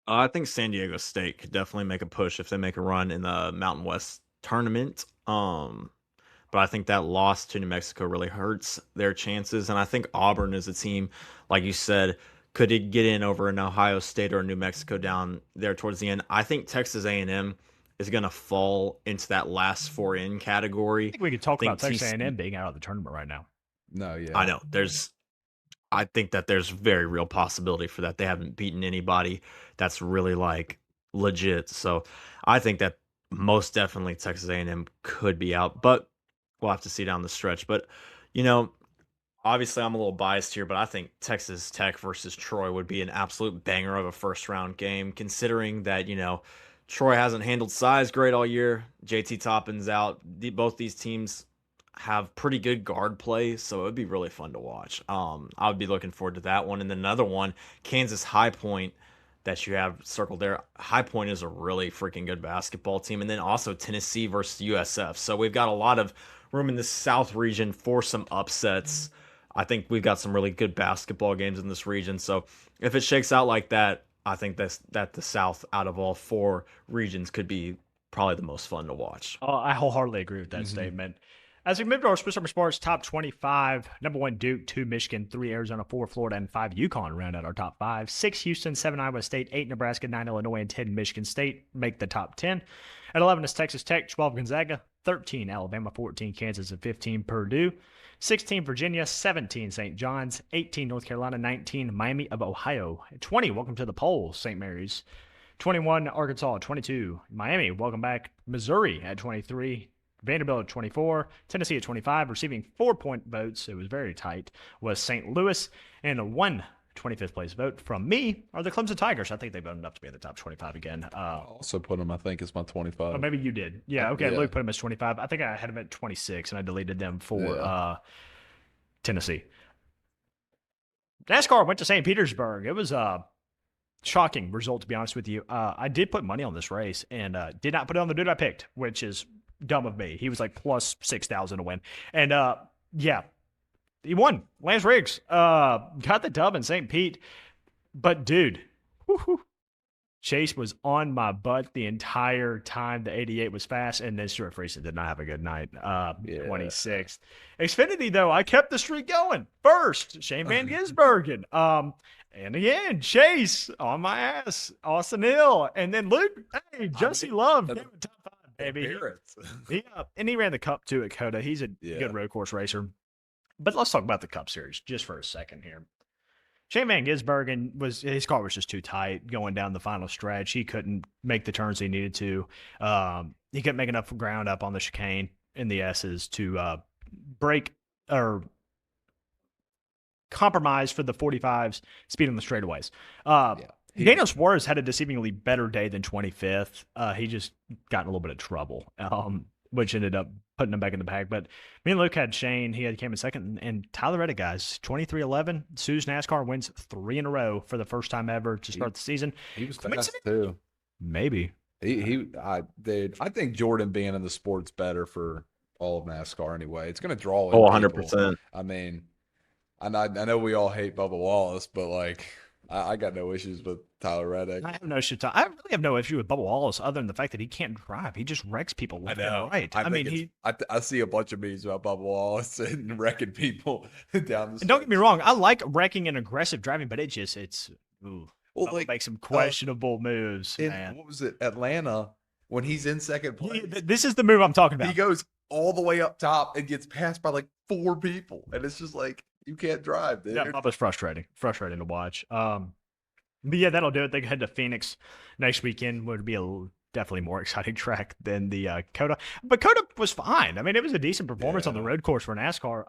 I think San Diego State could definitely make a push if they make a run in the Mountain West tournament. But I think that loss to New Mexico really hurts their chances. And I think Auburn is a team, like you said, could it get in over an Ohio State or New Mexico down there towards the end. I think Texas A&M is going to fall into that last four in category. I think we could talk about Texas TC A&M being out of the tournament right now. No, yeah. I know. I think that there's very real possibility for that. They haven't beaten anybody that's really like legit. So I think that most definitely Texas A&M could be out, but we'll have to see down the stretch. But, you know, obviously I'm a little biased here, but I think Texas Tech versus Troy would be an absolute banger of a first round game, considering that, you know, Troy hasn't handled size great all year. JT Toppin's out. Both these teams have pretty good guard play, so it would be really fun to watch. I would be looking forward to that one. And then another one, Kansas High Point, that you have circled there. High Point is a really freaking good basketball team. And then also Tennessee versus USF. So we've got a lot of room in the South region for some upsets. I think we've got some really good basketball games in this region. So if it shakes out like that, I think that the South out of all four regions could be probably the most fun to watch. Oh, I wholeheartedly agree with that statement. As we move to our Swiss Army Sports top 25, number 1 Duke, 2 Michigan, 3 Arizona, 4 Florida, and 5 UConn round out our top 5. 6 Houston, 7 Iowa State, 8 Nebraska, 9 Illinois, and 10 Michigan State make the top 10. At 11 is Texas Tech, 12 Gonzaga, 13 Alabama, 14 Kansas, and 15 Purdue. 16 Virginia, 17 St. John's, 18 North Carolina, 19 Miami of Ohio, 20 welcome to the poll, St. Mary's, 21 Arkansas, 22 Miami, welcome back Missouri at 23. Vanderbilt at 24, Tennessee at 25, receiving 4-point votes. It was very tight. Was St. Louis, and one 25th place vote from me are the Clemson Tigers. I think they voted up to be in the top 25 again. I also put them, I think, as my 25. Or maybe you did. Yeah, okay. Yeah. Luke put them as 25. I think I had them at 26, and I deleted them for Tennessee. NASCAR went to St. Petersburg. It was a shocking result, to be honest with you. I did put money on this race and did not put it on the dude I picked, which is dumb of me. He was like plus 6,000 to win. And yeah, he won. Lance Riggs got the dub in St. Pete. But dude, Chase was on my butt the entire time. The 88 was fast, and then Stuart Friesen did not have a good night. 26th. Xfinity, though, I kept the streak going. First, Shane Van Gisbergen. And again, Chase on my ass. Austin Hill. And then Luke, hey, Jussie Love. Top 5, baby. And he ran the Cup too at Coda. He's a good road course racer. But let's talk about the Cup Series just for a second here. Shane Van Gisbergen his car was just too tight going down the final stretch. He couldn't make the turns he needed to. He couldn't make enough ground up on the chicane in the S's to break or compromise for the 45's speed on the straightaways. Daniel Suarez had a deceivingly better day than 25th. He just got in a little bit of trouble, which ended up putting him back in the pack. But me and Luke had Shane. He came in second. And Tyler Reddick, guys, 23-11. Sue's NASCAR wins 3 in a row for the first time ever to start the season. He was fast, too. Maybe. I think Jordan being in the sport's better for all of NASCAR anyway. It's going to draw in 100%. people. I mean, I know we all hate Bubba Wallace, but like I got no issues with Tyler Reddick. I have no issue. I really have no issue with Bubba Wallace other than the fact that he can't drive. He just wrecks people left and right. I see a bunch of memes about Bubba Wallace and wrecking people down the And don't get me wrong, I like wrecking and aggressive driving, but Bubba makes some questionable moves, man. What was it? Atlanta, when he's in second place. This is the move I'm talking about. He goes all the way up top and gets passed by like 4 people. And it's just like, you can't drive, dude. Yeah, Bubba's frustrating to watch. But yeah, that'll do it. They head to Phoenix next weekend. Would be definitely more exciting track than the Coda. But Coda was fine. I mean, it was a decent performance on the road course for NASCAR.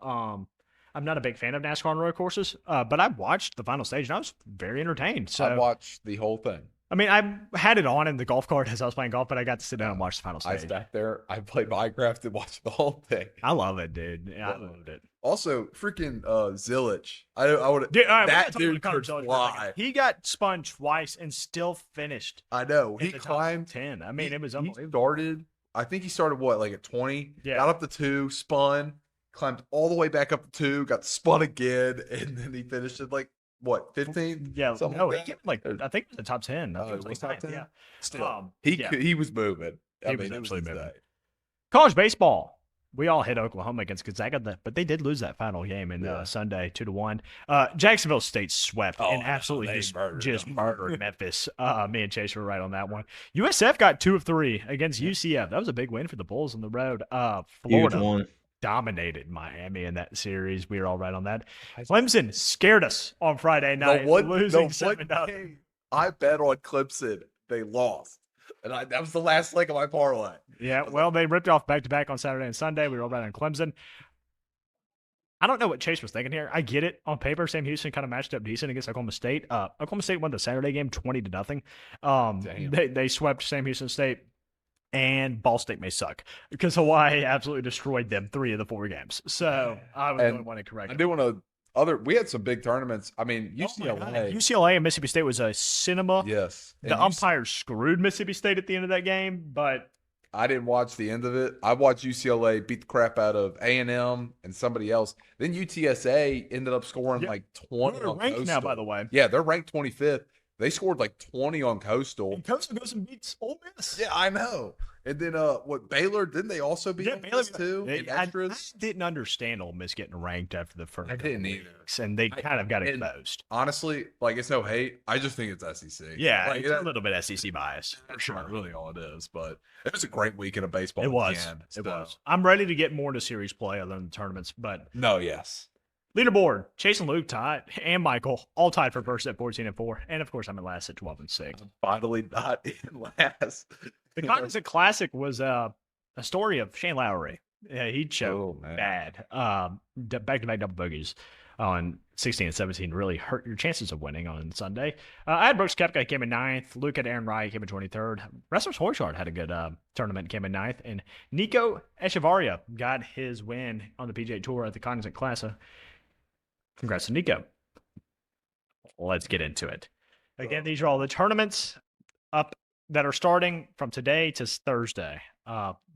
I'm not a big fan of NASCAR on road courses, but I watched the final stage and I was very entertained. So I watched the whole thing. I mean, I had it on in the golf cart as I was playing golf, but I got to sit down and watch the final I was stage. back there. I played Minecraft and watched the whole thing. I love it, dude. Yeah, I Love it. loved it. Also, freaking Zillich. I would. Dude, all right, we That gotta talk dude about Connor could Zillich for a fly. second. He got spun twice and still finished. I know. in He the top climbed 10. I mean, it was He unbelievable. started. I think he started what, like at 20. Yeah. Got up to 2, spun, climbed all the way back up to 2, got spun again, and then he finished at like what, 15? Yeah, Something no, like he that. came I think it was the top 10. I Oh, think it was top ninth, 10? Yeah. Still, Yeah. he was moving. I He mean, was it absolutely moving. insane. College baseball. We all hit Oklahoma against Gonzaga, but they did lose that final game in Yeah. Sunday 2-1. Jacksonville State swept Oh, and no, absolutely they just murdered them. murdered Memphis. Me and Chase were right on that one. USF got 2 of 3 against UCF. That was a big win for the Bulls on the road. Huge Florida one. dominated Miami in that series. We were all right on that. Clemson scared us on Friday night, The one losing 7-0. game I bet on Clemson, they lost. And that was the last leg of my parlay. Yeah, well, they ripped off back-to-back on Saturday and Sunday. We were all right on Clemson. I don't know what Chase was thinking here. I get it. On paper, Sam Houston kind of matched up decent against Oklahoma State. Oklahoma State won the Saturday game 20-0. Damn. They swept Sam Houston State, and Ball State may suck because Hawaii absolutely destroyed them 3 of the 4 games. So I was And the one to correct I it. do want to we had some big tournaments. I mean, Oh my God. UCLA. UCLA and Mississippi State was a cinema. Yes. The And umpires screwed Mississippi State at the end of that game, but I didn't watch the end of it. I watched UCLA beat the crap out of A&M and somebody else. Then UTSA ended up scoring Yeah. like 20 they're on ranked now, Coastal. by the way. Yeah, they're ranked 25th. They scored like 20 on Coastal. And Coastal goes and beats Ole Miss. Yeah, I know. And then what, Baylor, didn't they also beat Yeah, Ole Baylor Miss too? In I extras? didn't understand Ole Miss getting ranked after the first. I couple didn't either. weeks, and they kind of got and- exposed. Honestly, like, it's no hate. I just think it's SEC. Yeah, like, it's a little bit SEC bias for that's sure. not really all it is. But it was a great weekend of baseball. It was. again, It so- was. I'm ready to get more into series play other than the tournaments, but No, yes. leaderboard: Chase and Luke tied, and Michael all tied for first at 14-4, and of course I'm in last at 12-6. Finally not in last. The Cognizant Classic was a story of Shane Lowry. Yeah, he choked Oh, man. bad. Back-to-back double bogeys on 16 and 17 really hurt your chances of winning on Sunday. I had Brooks Koepka, came in 9th. Luke had Aaron Rai, came in 23rd. Wrestlers Hoyshard had a good tournament, came in 9th. And Nico Echevarria got his win on the PGA Tour at the Cognizant Classic. Congrats to Nico. Let's get into it. Again, these are all the tournaments up that are starting from today to Thursday.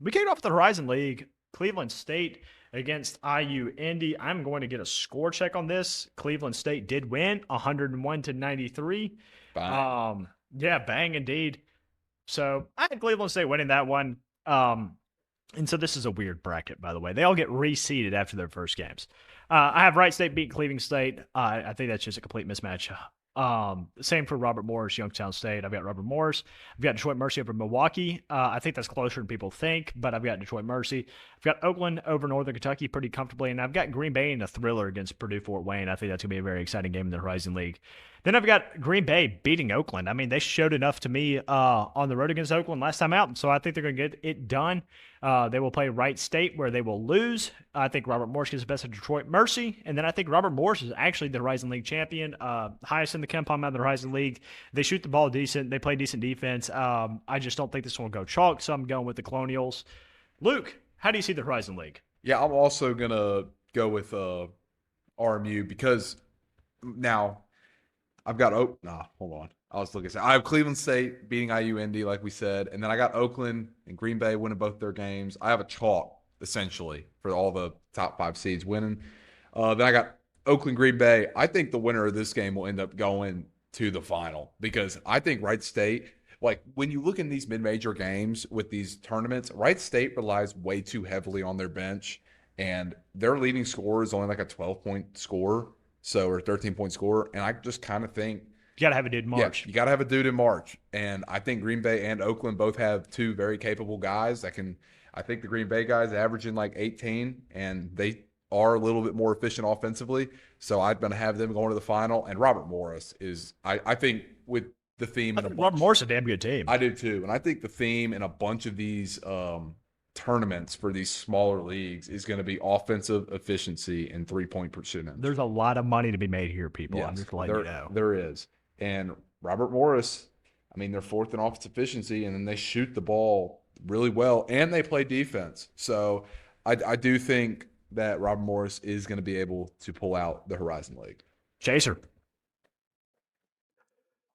We kicked off the Horizon League. Cleveland State against IU Indy. I'm going to get a score check on this. Cleveland State did win 101-93. Fine. Yeah, bang indeed. So I had Cleveland State winning that one. And so this is a weird bracket, by the way. They all get reseeded after their first games. I have Wright State beat Cleveland State. I think that's just a complete mismatch. Same for Robert Morris, Youngstown State. I've got Robert Morris. I've got Detroit Mercy over Milwaukee. I think that's closer than people think, but I've got Detroit Mercy. I've got Oakland over Northern Kentucky pretty comfortably, and I've got Green Bay in a thriller against Purdue Fort Wayne. I think that's going to be a very exciting game in the Horizon League. Then I've got Green Bay beating Oakland. I mean, they showed enough to me on the road against Oakland last time out, so I think they're going to get it done. They will play Wright State, where they will lose. I think Robert Morris gets the best of Detroit Mercy, and then I think Robert Morris is actually the Horizon League champion, highest in the KenPom out of the Horizon League. They shoot the ball decent. They play decent defense. I just don't think this one will go chalk, so I'm going with the Colonials. Luke, how do you see the Horizon League? Yeah, I'm also going to go with RMU because now I've got hold on. I was looking. I have Cleveland State beating IU Indy, like we said, and then I got Oakland and Green Bay winning both their games. I have a chalk essentially for all the top 5 seeds winning. Then I got Oakland Green Bay. I think the winner of this game will end up going to the final because I think Wright State, like when you look in these mid-major games with these tournaments, Wright State relies way too heavily on their bench, and their leading scorer is only like a 12-point score, or 13-point score, and I just kind of think You got to have a dude in March. yeah, you got to have a dude in March. And I think Green Bay and Oakland both have 2 very capable guys that can – I think the Green Bay guys averaging like 18, and they are a little bit more efficient offensively. So I'm going to have them going to the final. And Robert Morris is – I think with the theme I in a think bunch – Robert Morris is a damn good team. I do too. And I think the theme in a bunch of these tournaments for these smaller leagues is going to be offensive efficiency and three-point percentage. There's a lot of money to be made here, people. I'm Yes, just letting you know. there is. And Robert Morris, I mean, they're fourth in offensive efficiency, and then they shoot the ball really well, and they play defense. So I do think that Robert Morris is going to be able to pull out the Horizon League. Chaser.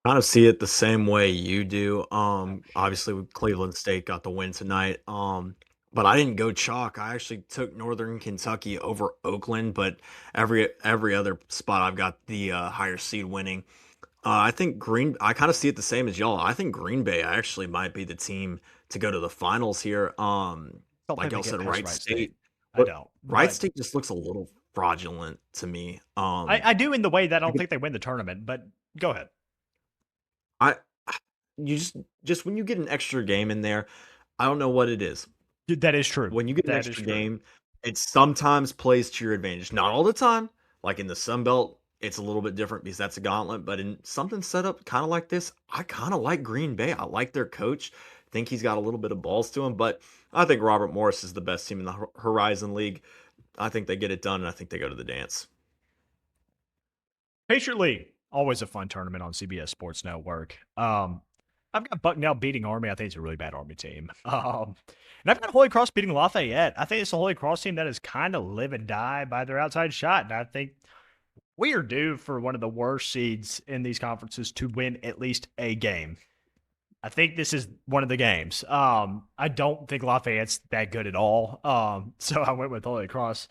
Kind of see it the same way you do. Obviously Cleveland State got the win tonight. But I didn't go chalk. I actually took Northern Kentucky over Oakland, but every other spot I've got the higher seed winning. I think I kind of see it the same as y'all. I think Green Bay actually might be the team to go to the finals here. Don't Like think they y'all get said, past Wright State. I But don't. Wright But State just looks a little fraudulent to me. I do in the way that I don't think they win the tournament, but go ahead. I you just when you get an extra game in there, I don't know what it is. That is true. When you get an That is extra true. game, it sometimes plays to your advantage. Not all the time. Like in the Sun Belt, it's a little bit different because that's a gauntlet. But in something set up kind of like this, I kind of like Green Bay. I like their coach. Think he's got a little bit of balls to him. But I think Robert Morris is the best team in the Horizon League. I think they get it done, and I think they go to the dance. Patriot League, always a fun tournament on CBS Sports Network. I've got Bucknell beating Army. I think it's a really bad Army team. And I've got Holy Cross beating Lafayette. I think it's a Holy Cross team that is kind of live and die by their outside shot. And I think we are due for one of the worst seeds in these conferences to win at least a game. I think this is one of the games. I don't think Lafayette's that good at all. So I went with Holy Cross.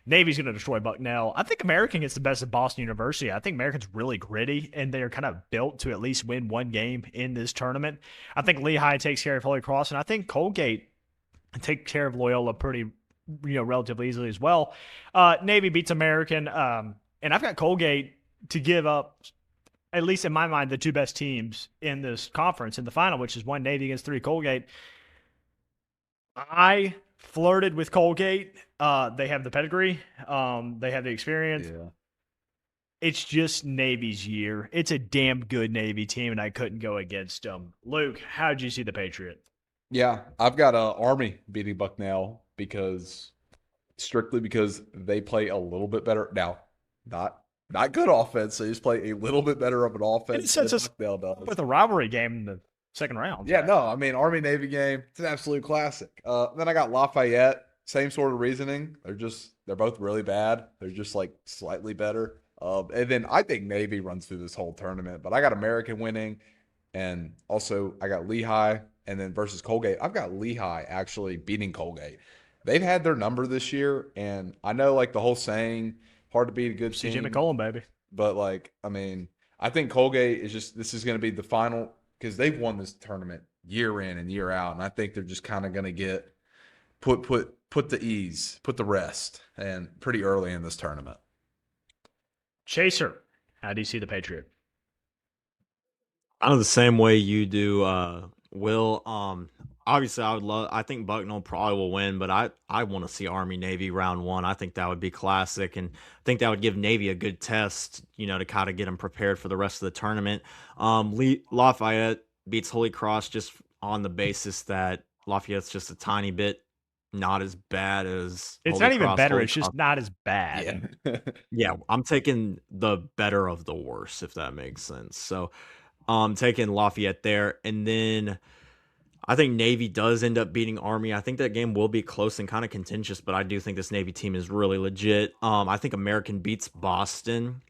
Navy's going to destroy Bucknell. I think American gets the best of Boston University. I think American's really gritty, and they're kind of built to at least win one game in this tournament. I think Lehigh takes care of Holy Cross, and I think Colgate takes care of Loyola pretty, relatively easily as well. Navy beats American, and I've got Colgate to give up, at least in my mind, the two best teams in this conference in the final, which is one Navy against three Colgate. I flirted with Colgate. They have the pedigree. They have the experience. Yeah. It's just Navy's year. It's a damn good Navy team, and I couldn't go against them. Luke, how did you see the Patriot? Yeah, I've got Army beating Bucknell strictly because they play a little bit better now. Not good offense. They just play a little bit better of an And it offense sets than us Bucknell does. with a rivalry game in the second round. Yeah, no, I mean Army Navy game, it's an absolute classic. Then I got Lafayette, same sort of reasoning. They're both really bad. They're just like slightly better. And then I think Navy runs through this whole tournament, but I got American winning, and also I got Lehigh, and then versus Colgate, I've got Lehigh actually beating Colgate. They've had their number this year, and I know like the whole saying, hard to beat a good CJ team. McCollum, baby. But like, I mean, I think Colgate this is going to be the final because they've won this tournament year in and year out, and I think they're just kind of going to get put the rest, and pretty early in this tournament. Chaser, how do you see the Patriot? Kind of the same way you do, Will. Obviously, I think Bucknell probably will win, but I want to see Army Navy round one. I think that would be classic, and I think that would give Navy a good test, to kind of get them prepared for the rest of the tournament. Lafayette beats Holy Cross just on the basis that Lafayette's just a tiny bit not as bad as It's Holy not even Cross. better. Holy It's just Cross- not as bad. Yeah. yeah, I'm taking the better of the worst, if that makes sense. So, taking Lafayette there, and then I think Navy does end up beating Army. I think that game will be close and kind of contentious, but I do think this Navy team is really legit. I think American beats Boston,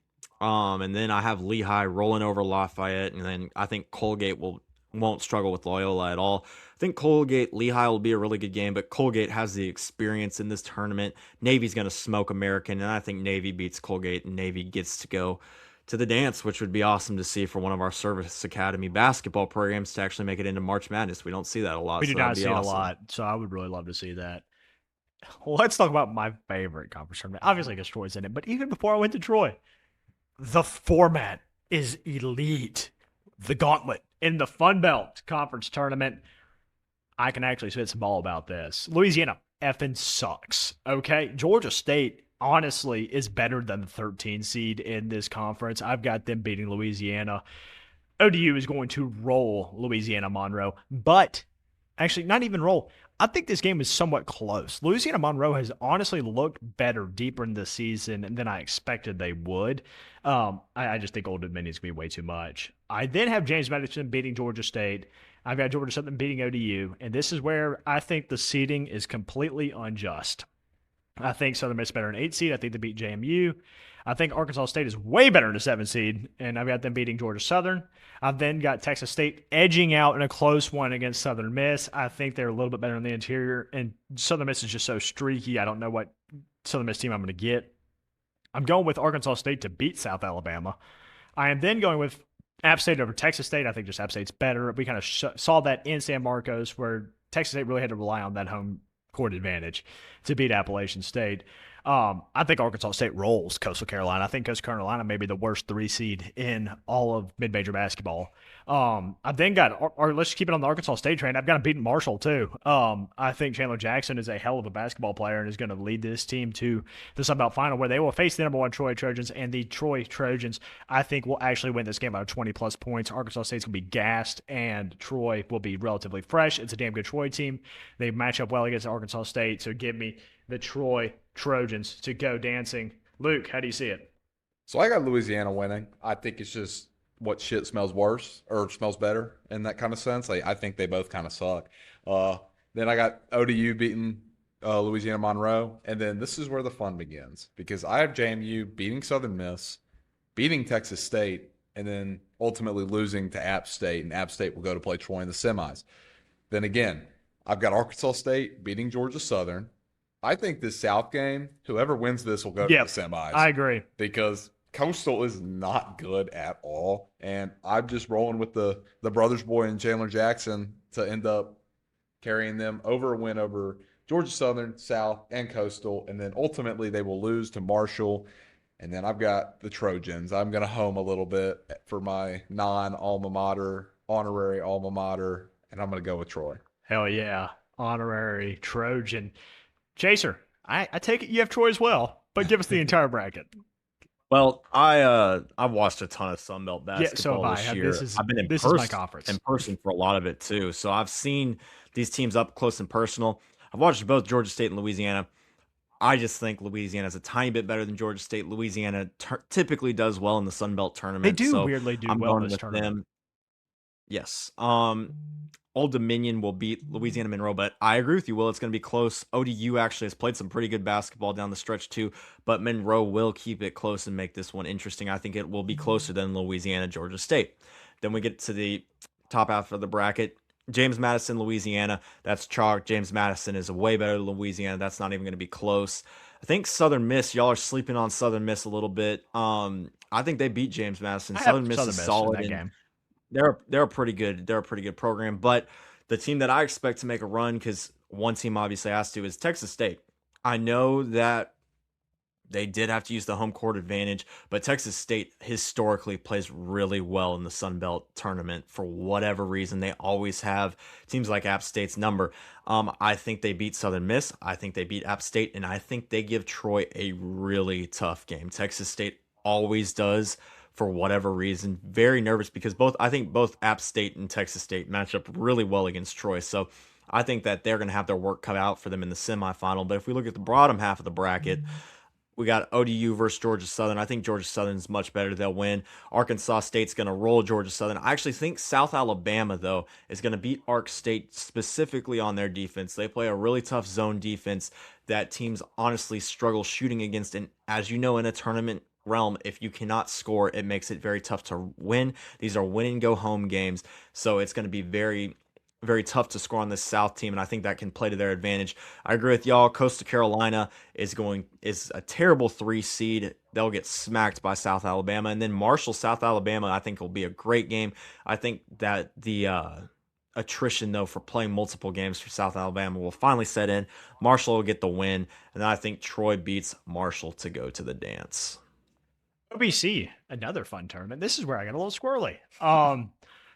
and then I have Lehigh rolling over Lafayette, and then I think Colgate won't struggle with Loyola at all. I think Lehigh will be a really good game, but Colgate has the experience in this tournament. Navy's going to smoke American, and I think Navy beats Colgate, and Navy gets to go to the dance, which would be awesome to see for one of our Service Academy basketball programs to actually make it into March Madness. We don't see that a lot. We do so that'd not be see it a awesome. lot, so I would really love to see that. Well, let's talk about my favorite conference tournament. Obviously, because Troy's in it, but even before I went to Troy, the format is elite. The gauntlet in the Fun Belt Conference Tournament. I can actually spit some ball about this. Louisiana effing sucks, okay? Georgia State, honestly, is better than the 13 seed in this conference. I've got them beating Louisiana. ODU is going to roll Louisiana Monroe, but actually not even roll. I think this game is somewhat close. Louisiana Monroe has honestly looked better deeper in the season than I expected they would. I just think Old Dominion's going to be way too much. I then have James Madison beating Georgia State. I've got Georgia Southern beating ODU. And this is where I think the seeding is completely unjust. I think Southern Miss is better in 8 seed. I think they beat JMU. I think Arkansas State is way better in a 7 seed, and I've got them beating Georgia Southern. I've then got Texas State edging out in a close one against Southern Miss. I think they're a little bit better in the interior, and Southern Miss is just so streaky. I don't know what Southern Miss team I'm going to get. I'm going with Arkansas State to beat South Alabama. I am then going with App State over Texas State. I think just App State's better. We kind of saw that in San Marcos where Texas State really had to rely on that home court advantage to beat Appalachian State. I think Arkansas State rolls Coastal Carolina. I think Coastal Carolina may be the worst 3 seed in all of mid-major basketball. I've then got, or let's keep it on the Arkansas State train. I've got to beat Marshall too. I think Chandler Jackson is a hell of a basketball player and is going to lead this team to the Sun Belt Final where they will face the number 1 Troy Trojans, and the Troy Trojans, I think, will actually win this game by 20-plus points. Arkansas State's going to be gassed, and Troy will be relatively fresh. It's a damn good Troy team. They match up well against Arkansas State, so give me the Troy Trojans to go dancing. Luke, how do you see it? So I got Louisiana winning. I think it's just what shit smells worse or smells better in that kind of sense. Like, I think they both kind of suck. Then I got ODU beating Louisiana Monroe. And then this is where the fun begins because I have JMU beating Southern Miss, beating Texas State, and then ultimately losing to App State. And App State will go to play Troy in the semis. Then again, I've got Arkansas State beating Georgia Southern. I think this South game, whoever wins this will go to the semis. I agree. Because Coastal is not good at all. And I'm just rolling with the Brothers Boy and Chandler Jackson to end up carrying them over a win over Georgia Southern, South, and Coastal. And then ultimately they will lose to Marshall. And then I've got the Trojans. I'm going to home a little bit for my non-alma mater, honorary alma mater, and I'm going to go with Troy. Hell yeah. Honorary Trojan. Chaser, I take it you have Troy as well, but give us the entire bracket. Well, I've watched a ton of Sun Belt basketball this year. I've been in person for a lot of it too. So I've seen these teams up close and personal. I've watched both Georgia State and Louisiana. I just think Louisiana is a tiny bit better than Georgia State. Louisiana typically does well in the Sun Belt tournament. They do weirdly do well in this tournament. Them. Yes. Old Dominion will beat Louisiana Monroe, but I agree with you, Will. It's going to be close. ODU actually has played some pretty good basketball down the stretch too, but Monroe will keep it close and make this one interesting. I think it will be closer than Louisiana, Georgia State. Then we get to the top half of the bracket. James Madison, Louisiana. That's chalk. James Madison is way better than Louisiana. That's not even going to be close. I think Southern Miss, y'all are sleeping on Southern Miss a little bit. I think they beat James Madison. Southern Miss is solid in that game. They're a pretty good program, but the team that I expect to make a run, because one team obviously has to, is Texas State. I know that they did have to use the home court advantage, but Texas State historically plays really well in the Sun Belt tournament for whatever reason. They always have teams like App State's number. I think they beat Southern Miss. I think they beat App State, and I think they give Troy a really tough game. Texas State always does. For whatever reason, very nervous because I think both App State and Texas State match up really well against Troy. So I think that they're going to have their work cut out for them in the semifinal. But if we look at the bottom half of the bracket, we got ODU versus Georgia Southern. I think Georgia Southern is much better. They'll win. Arkansas State's going to roll Georgia Southern. I actually think South Alabama, though, is going to beat Ark State specifically on their defense. They play a really tough zone defense that teams honestly struggle shooting against. And as you know, in a tournament realm, if you cannot score, it makes it very tough to win. These are win and go home games, so it's going to be very, very tough to score on this South team, and I think that can play to their advantage. I agree with y'all. Coastal Carolina is a terrible 3 seed. They'll get smacked by South Alabama, and then Marshall, South Alabama, I think will be a great game. I think that the attrition, though, for playing multiple games for South Alabama will finally set in. Marshall will get the win, and I think Troy beats Marshall to go to the dance. OBC, another fun tournament. This is where I got a little squirrely.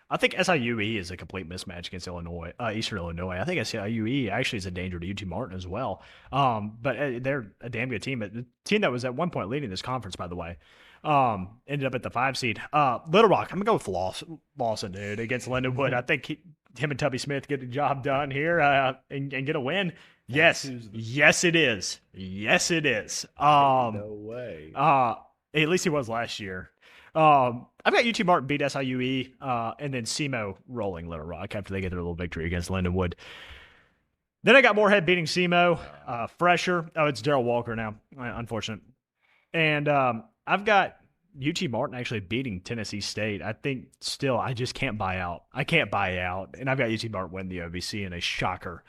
I think SIUE is a complete mismatch against Illinois, Eastern Illinois. I think SIUE actually is a danger to UT Martin as well. But they're a damn good team. The team that was at one point leading this conference, by the way, ended up at the 5 seed. Little Rock, I'm gonna go with Lawson, dude, against Lindenwood. I think him and Tubby Smith get the job done here and get a win. Yes, yes, it is. Yes, it is. No way. At least he was last year. I've got UT Martin beat SIUE, and then SEMO rolling Little Rock after they get their little victory against Lindenwood. Then I got Moorhead beating SEMO. Fresher. Oh, it's Daryl Walker now. Unfortunate. And I've got UT Martin actually beating Tennessee State. I think still I just can't buy out. I can't buy out. And I've got UT Martin win the OVC in a shocker.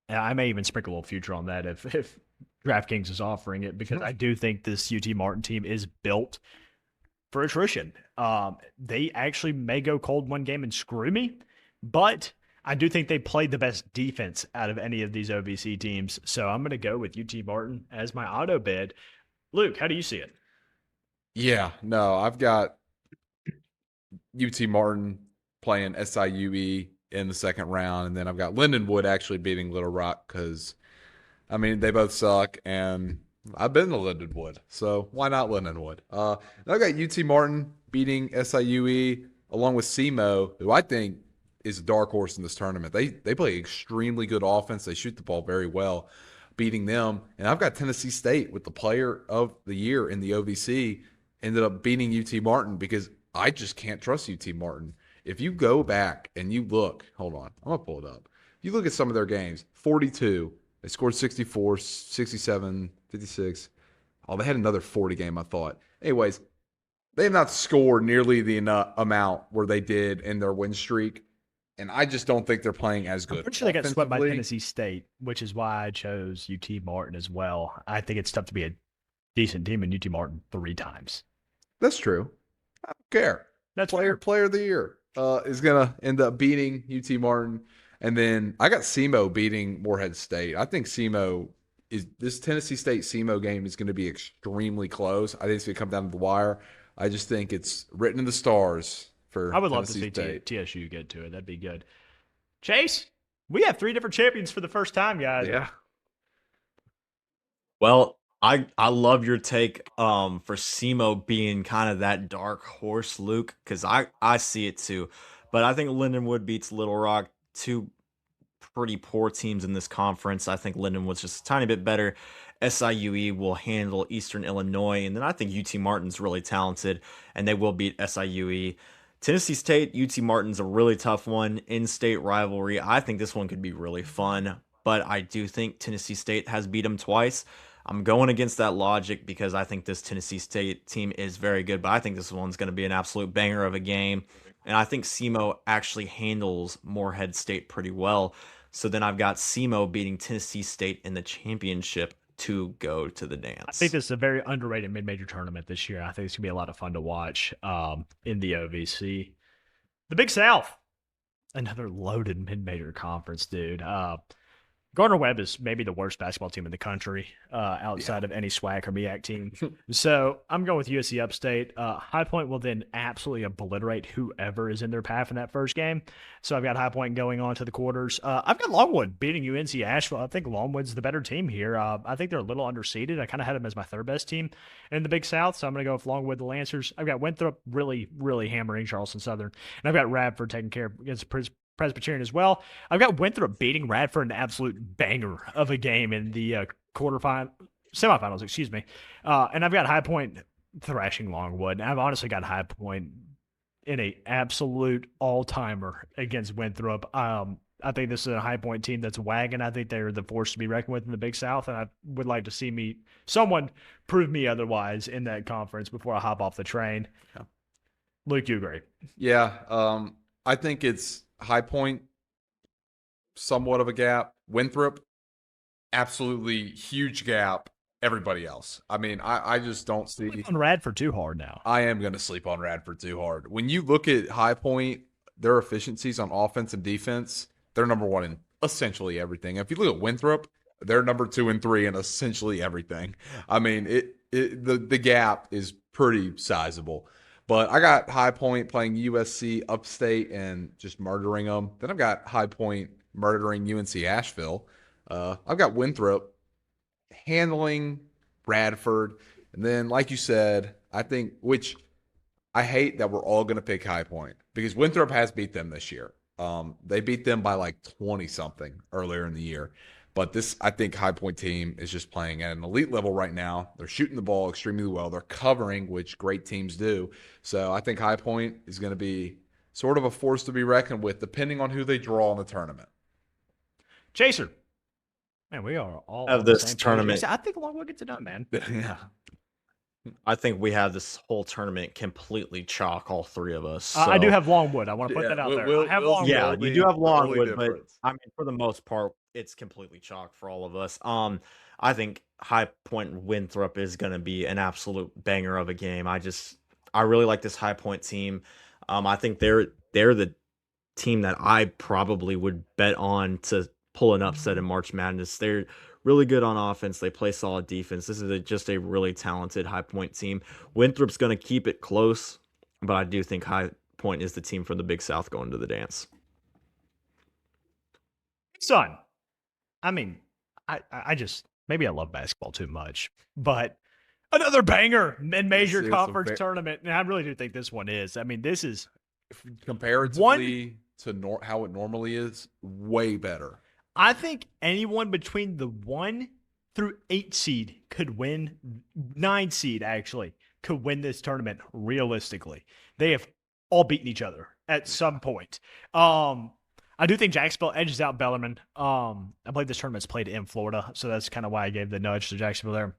And I may even sprinkle a little future on that if DraftKings is offering it, because I do think this UT Martin team is built for attrition. They actually may go cold one game and screw me, but I do think they played the best defense out of any of these OVC teams. So I'm going to go with UT Martin as my auto bid. Luke, how do you see it? Yeah, no, I've got UT Martin playing SIUE in the second round, and then I've got Lindenwood actually beating Little Rock because, I mean, they both suck, and I've been to Lindenwood, so why not Lindenwood? I've got UT Martin beating SIUE along with SEMO, who I think is a dark horse in this tournament. They play extremely good offense. They shoot the ball very well, beating them. And I've got Tennessee State with the player of the year in the OVC ended up beating UT Martin because I just can't trust UT Martin. If you go back and you look, hold on, I'm going to pull it up. If you look at some of their games, 42, they scored 64, 67, 56. Oh, they had another 40 game, I thought. Anyways, they have not scored nearly the amount where they did in their win streak. And I just don't think they're playing as good. I'm pretty sure they got swept by Tennessee State, which is why I chose UT Martin as well. I think it's tough to be a decent team in UT Martin 3 times. That's true. I don't care. That's player of the year is going to end up beating UT Martin. And then I got SEMO beating Moorhead State. I think this Tennessee State SEMO game is going to be extremely close. I think it's going to come down to the wire. I just think it's written in the stars for I would love Tennessee to see TSU get to it. That'd be good. Chase, we have 3 different champions for the first time, guys. Yeah. Well, I love your take for SEMO being kind of that dark horse, Luke, because I see it too. But I think Lindenwood beats Little Rock, 2 pretty poor teams in this conference. I think Lindenwood's just a tiny bit better. SIUE will handle Eastern Illinois, and then I think UT Martin's really talented, and they will beat SIUE. Tennessee State, UT Martin's a really tough one, in-state rivalry. I think this one could be really fun, but I do think Tennessee State has beat them twice. I'm going against that logic because I think this Tennessee State team is very good, but I think this one's going to be an absolute banger of a game. And I think SEMO actually handles Moorhead State pretty well. So then I've got SEMO beating Tennessee State in the championship to go to the dance. I think this is a very underrated mid-major tournament this year. I think it's going to be a lot of fun to watch in the OVC. The Big South, another loaded mid-major conference, dude. Gardner-Webb is maybe the worst basketball team in the country outside of any SWAC or MEAC team. So I'm going with USC Upstate. High Point will then absolutely obliterate whoever is in their path in that first game. So I've got High Point going on to the quarters. I've got Longwood beating UNC Asheville. I think Longwood's the better team here. I think they're a little underseeded. I kind of had them as my 3rd best team in the Big South, so I'm going to go with Longwood, the Lancers. I've got Winthrop really, really hammering Charleston Southern. And I've got Radford taking care against Presbyterian as well. I've got Winthrop beating Radford, an absolute banger of a game in the semifinals, excuse me. And I've got High Point thrashing Longwood. I've honestly got High Point in a absolute all-timer against Winthrop. I think this is a High Point team that's wagging. I think they're the force to be reckoned with in the Big South, and I would like to see someone prove me otherwise in that conference before I hop off the train. Yeah. Luke, you agree? Yeah. I think it's High Point, somewhat of a gap. Winthrop, absolutely huge gap. Everybody else. I mean, I just don't see. Sleep on Radford too hard now. I am going to sleep on Radford too hard. When you look at High Point, their efficiencies on offense and defense, they're number 1 in essentially everything. If you look at Winthrop, they're number 2 and 3 in essentially everything. I mean, the gap is pretty sizable. But I got High Point playing USC Upstate and just murdering them. Then I've got High Point murdering UNC Asheville. I've got Winthrop handling Radford. And then, like you said, I think, which I hate that we're all going to pick High Point because Winthrop has beat them this year. They beat them by like 20 something earlier in the year. But this, I think, High Point team is just playing at an elite level right now. They're shooting the ball extremely well. They're covering, which great teams do. So I think High Point is going to be sort of a force to be reckoned with, depending on who they draw in the tournament. Chaser. Man, we are all Of on the this same page. tournament. I think Longwood gets it done, man. Yeah. I think we have this whole tournament completely chalk, all three of us. I do so- have Longwood. I want to put Yeah, that out there. we'll- I have we'll- Longwood. Yeah, Only- you do have the only Longwood, but difference. I mean, for the most part, it's completely chalk for all of us. I think High Point Winthrop is going to be an absolute banger of a game. I really like this High Point team. I think they're the team that I probably would bet on to pull an upset in March Madness. They're really good on offense. They play solid defense. This is just a really talented High Point team. Winthrop's going to keep it close, but I do think High Point is the team from the Big South going to the dance. Son, I mean, I just maybe I love basketball too much, but another banger mid-major It's a conference ba- tournament, and I really do think this one is. I mean, this is Comparatively to how it normally is, way better. I think anyone between the 1 through 8 seed could win, 9 seed actually could win this tournament realistically. They have all beaten each other at some point. I do think Jacksonville edges out Bellarmine. I believe this tournament's played in Florida, so that's kind of why I gave the nudge to Jacksonville there.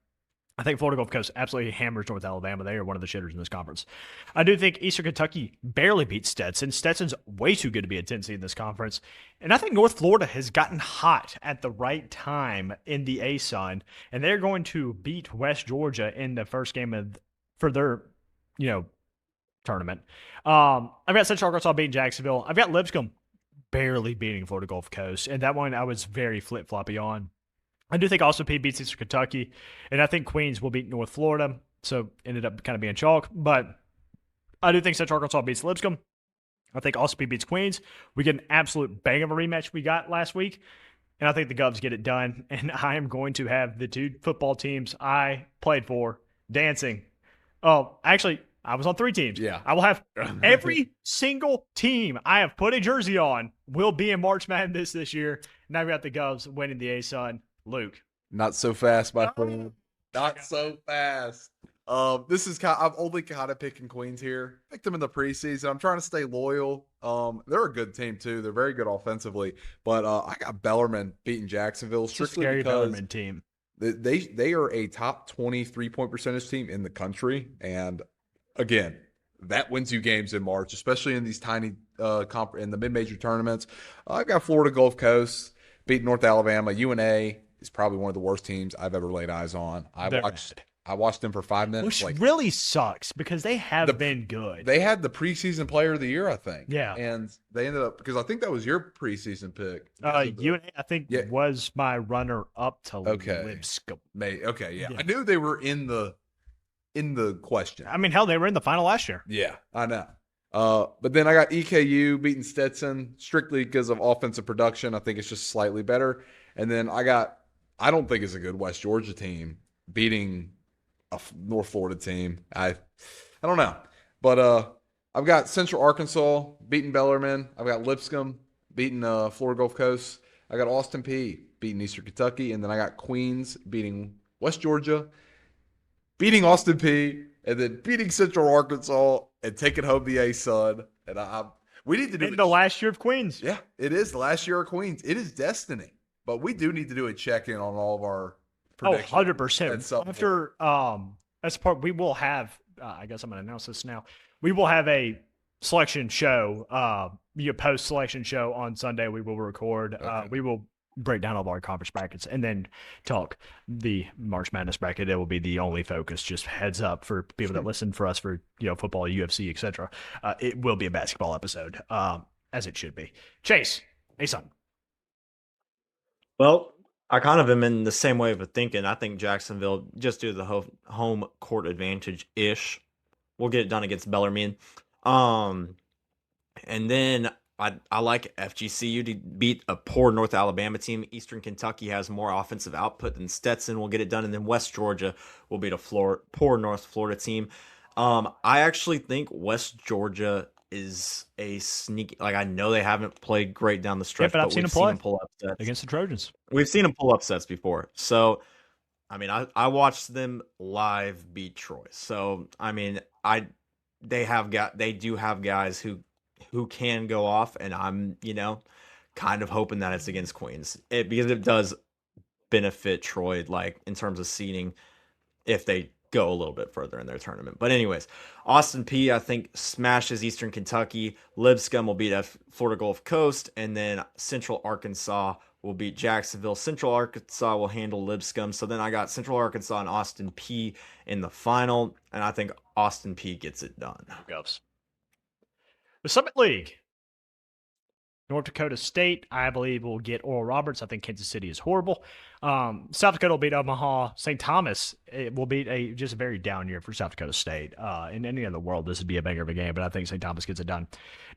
I think Florida Gulf Coast absolutely hammers North Alabama. They are one of the shitters in this conference. I do think Eastern Kentucky barely beats Stetson. Stetson's way too good to be a 10 seed in this conference. And I think North Florida has gotten hot at the right time in the ASUN, and they're going to beat West Georgia in the first game for their, tournament. I've got Central Arkansas beating Jacksonville. I've got Lipscomb barely beating Florida Gulf Coast, and that one I was very flip-floppy on. I do think Austin P beats Eastern Kentucky, and I think Queens will beat North Florida, so ended up kind of being chalk. But I do think Central Arkansas beats Lipscomb. I think Austin P beats Queens. We get an absolute bang of a rematch we got last week, and I think the Govs get it done. And I am going to have the two football teams I played for dancing. Oh, actually, I was on 3 teams. Yeah. I will have every single team I have put a jersey on will be in March Madness this year. And I've got the Govs winning the ASUN. Luke. Not so fast, my friend. Not so fast. This is I'm only kind of picking Queens here. Picked them in the preseason. I'm trying to stay loyal. They're a good team too. They're very good offensively. But I got Bellarmine beating Jacksonville It's a strictly scary because Bellarmine team. they are a top 20 3-point percentage team in the country. And again, that wins you games in March, especially in these tiny in the mid-major tournaments. I got Florida Gulf Coast beating North Alabama. UNA is probably one of the worst teams I've ever laid eyes on. I watched them for 5 minutes. Which really sucks because they have been good. They had the preseason player of the year, I think. Yeah. And they ended up, because I think that was your preseason pick. UNA, I think, Yeah. was my runner up to Okay. Lipscomb. Okay, yeah. Yeah. I knew they were in the question. I mean, hell, they were in the final last year. Yeah, I know. But then I got EKU beating Stetson strictly because of offensive production. I think it's just slightly better. And then I don't think it's a good West Georgia team beating a North Florida team. I don't know. But I've got Central Arkansas beating Bellarmine. I've got Lipscomb beating Florida Gulf Coast. I got Austin P beating Eastern Kentucky. And then I got Queens beating West Georgia, beating Austin P, and then beating Central Arkansas and taking home the ASUN. And we need to do In the last year of Queens. Yeah, it is the last year of Queens. It is destiny. But we do need to do a check-in on all of our Oh, predictions. 100%. at some point. After, as part, we will have, I guess I'm going to announce this now. We will have a selection show, post-selection show on Sunday. We will record. Okay. We will break down all of our conference brackets and then talk the March Madness bracket. It will be the only focus. Just heads up for people that listen for us for football, UFC, etc. It will be a basketball episode, as it should be. Chase, hey son. Well, I kind of am in the same way of thinking. I think Jacksonville, just due to the home court advantage ish, We'll get it done against Bellarmine. Um, and then I like FGCU to beat a poor North Alabama team. Eastern Kentucky has more offensive output than Stetson. Will get it done, and then West Georgia will beat a poor North Florida team. I actually think West Georgia is a sneaky. Like, I know they haven't played great down the stretch, but I've seen them play pull upsets against the Trojans. We've seen them pull upsets before. So, I mean, I watched them live beat Troy. So, I mean, they do have guys who can go off, and I'm, kind of hoping that it's against Queens. Because it does benefit Troy, like, in terms of seeding, if they go a little bit further in their tournament. But anyways, Austin P, I think, smashes Eastern Kentucky. Lipscomb will beat Florida Gulf Coast, and then Central Arkansas will beat Jacksonville. Central Arkansas will handle Lipscomb. So then I got Central Arkansas and Austin P in the final, and I think Austin P gets it done. Goes. The Summit League. North Dakota State, I believe, will get Oral Roberts. I think Kansas City is horrible. South Dakota will beat Omaha. St. Thomas will beat just a very down year for South Dakota State. In any other world, this would be a banger of a game, but I think St. Thomas gets it done.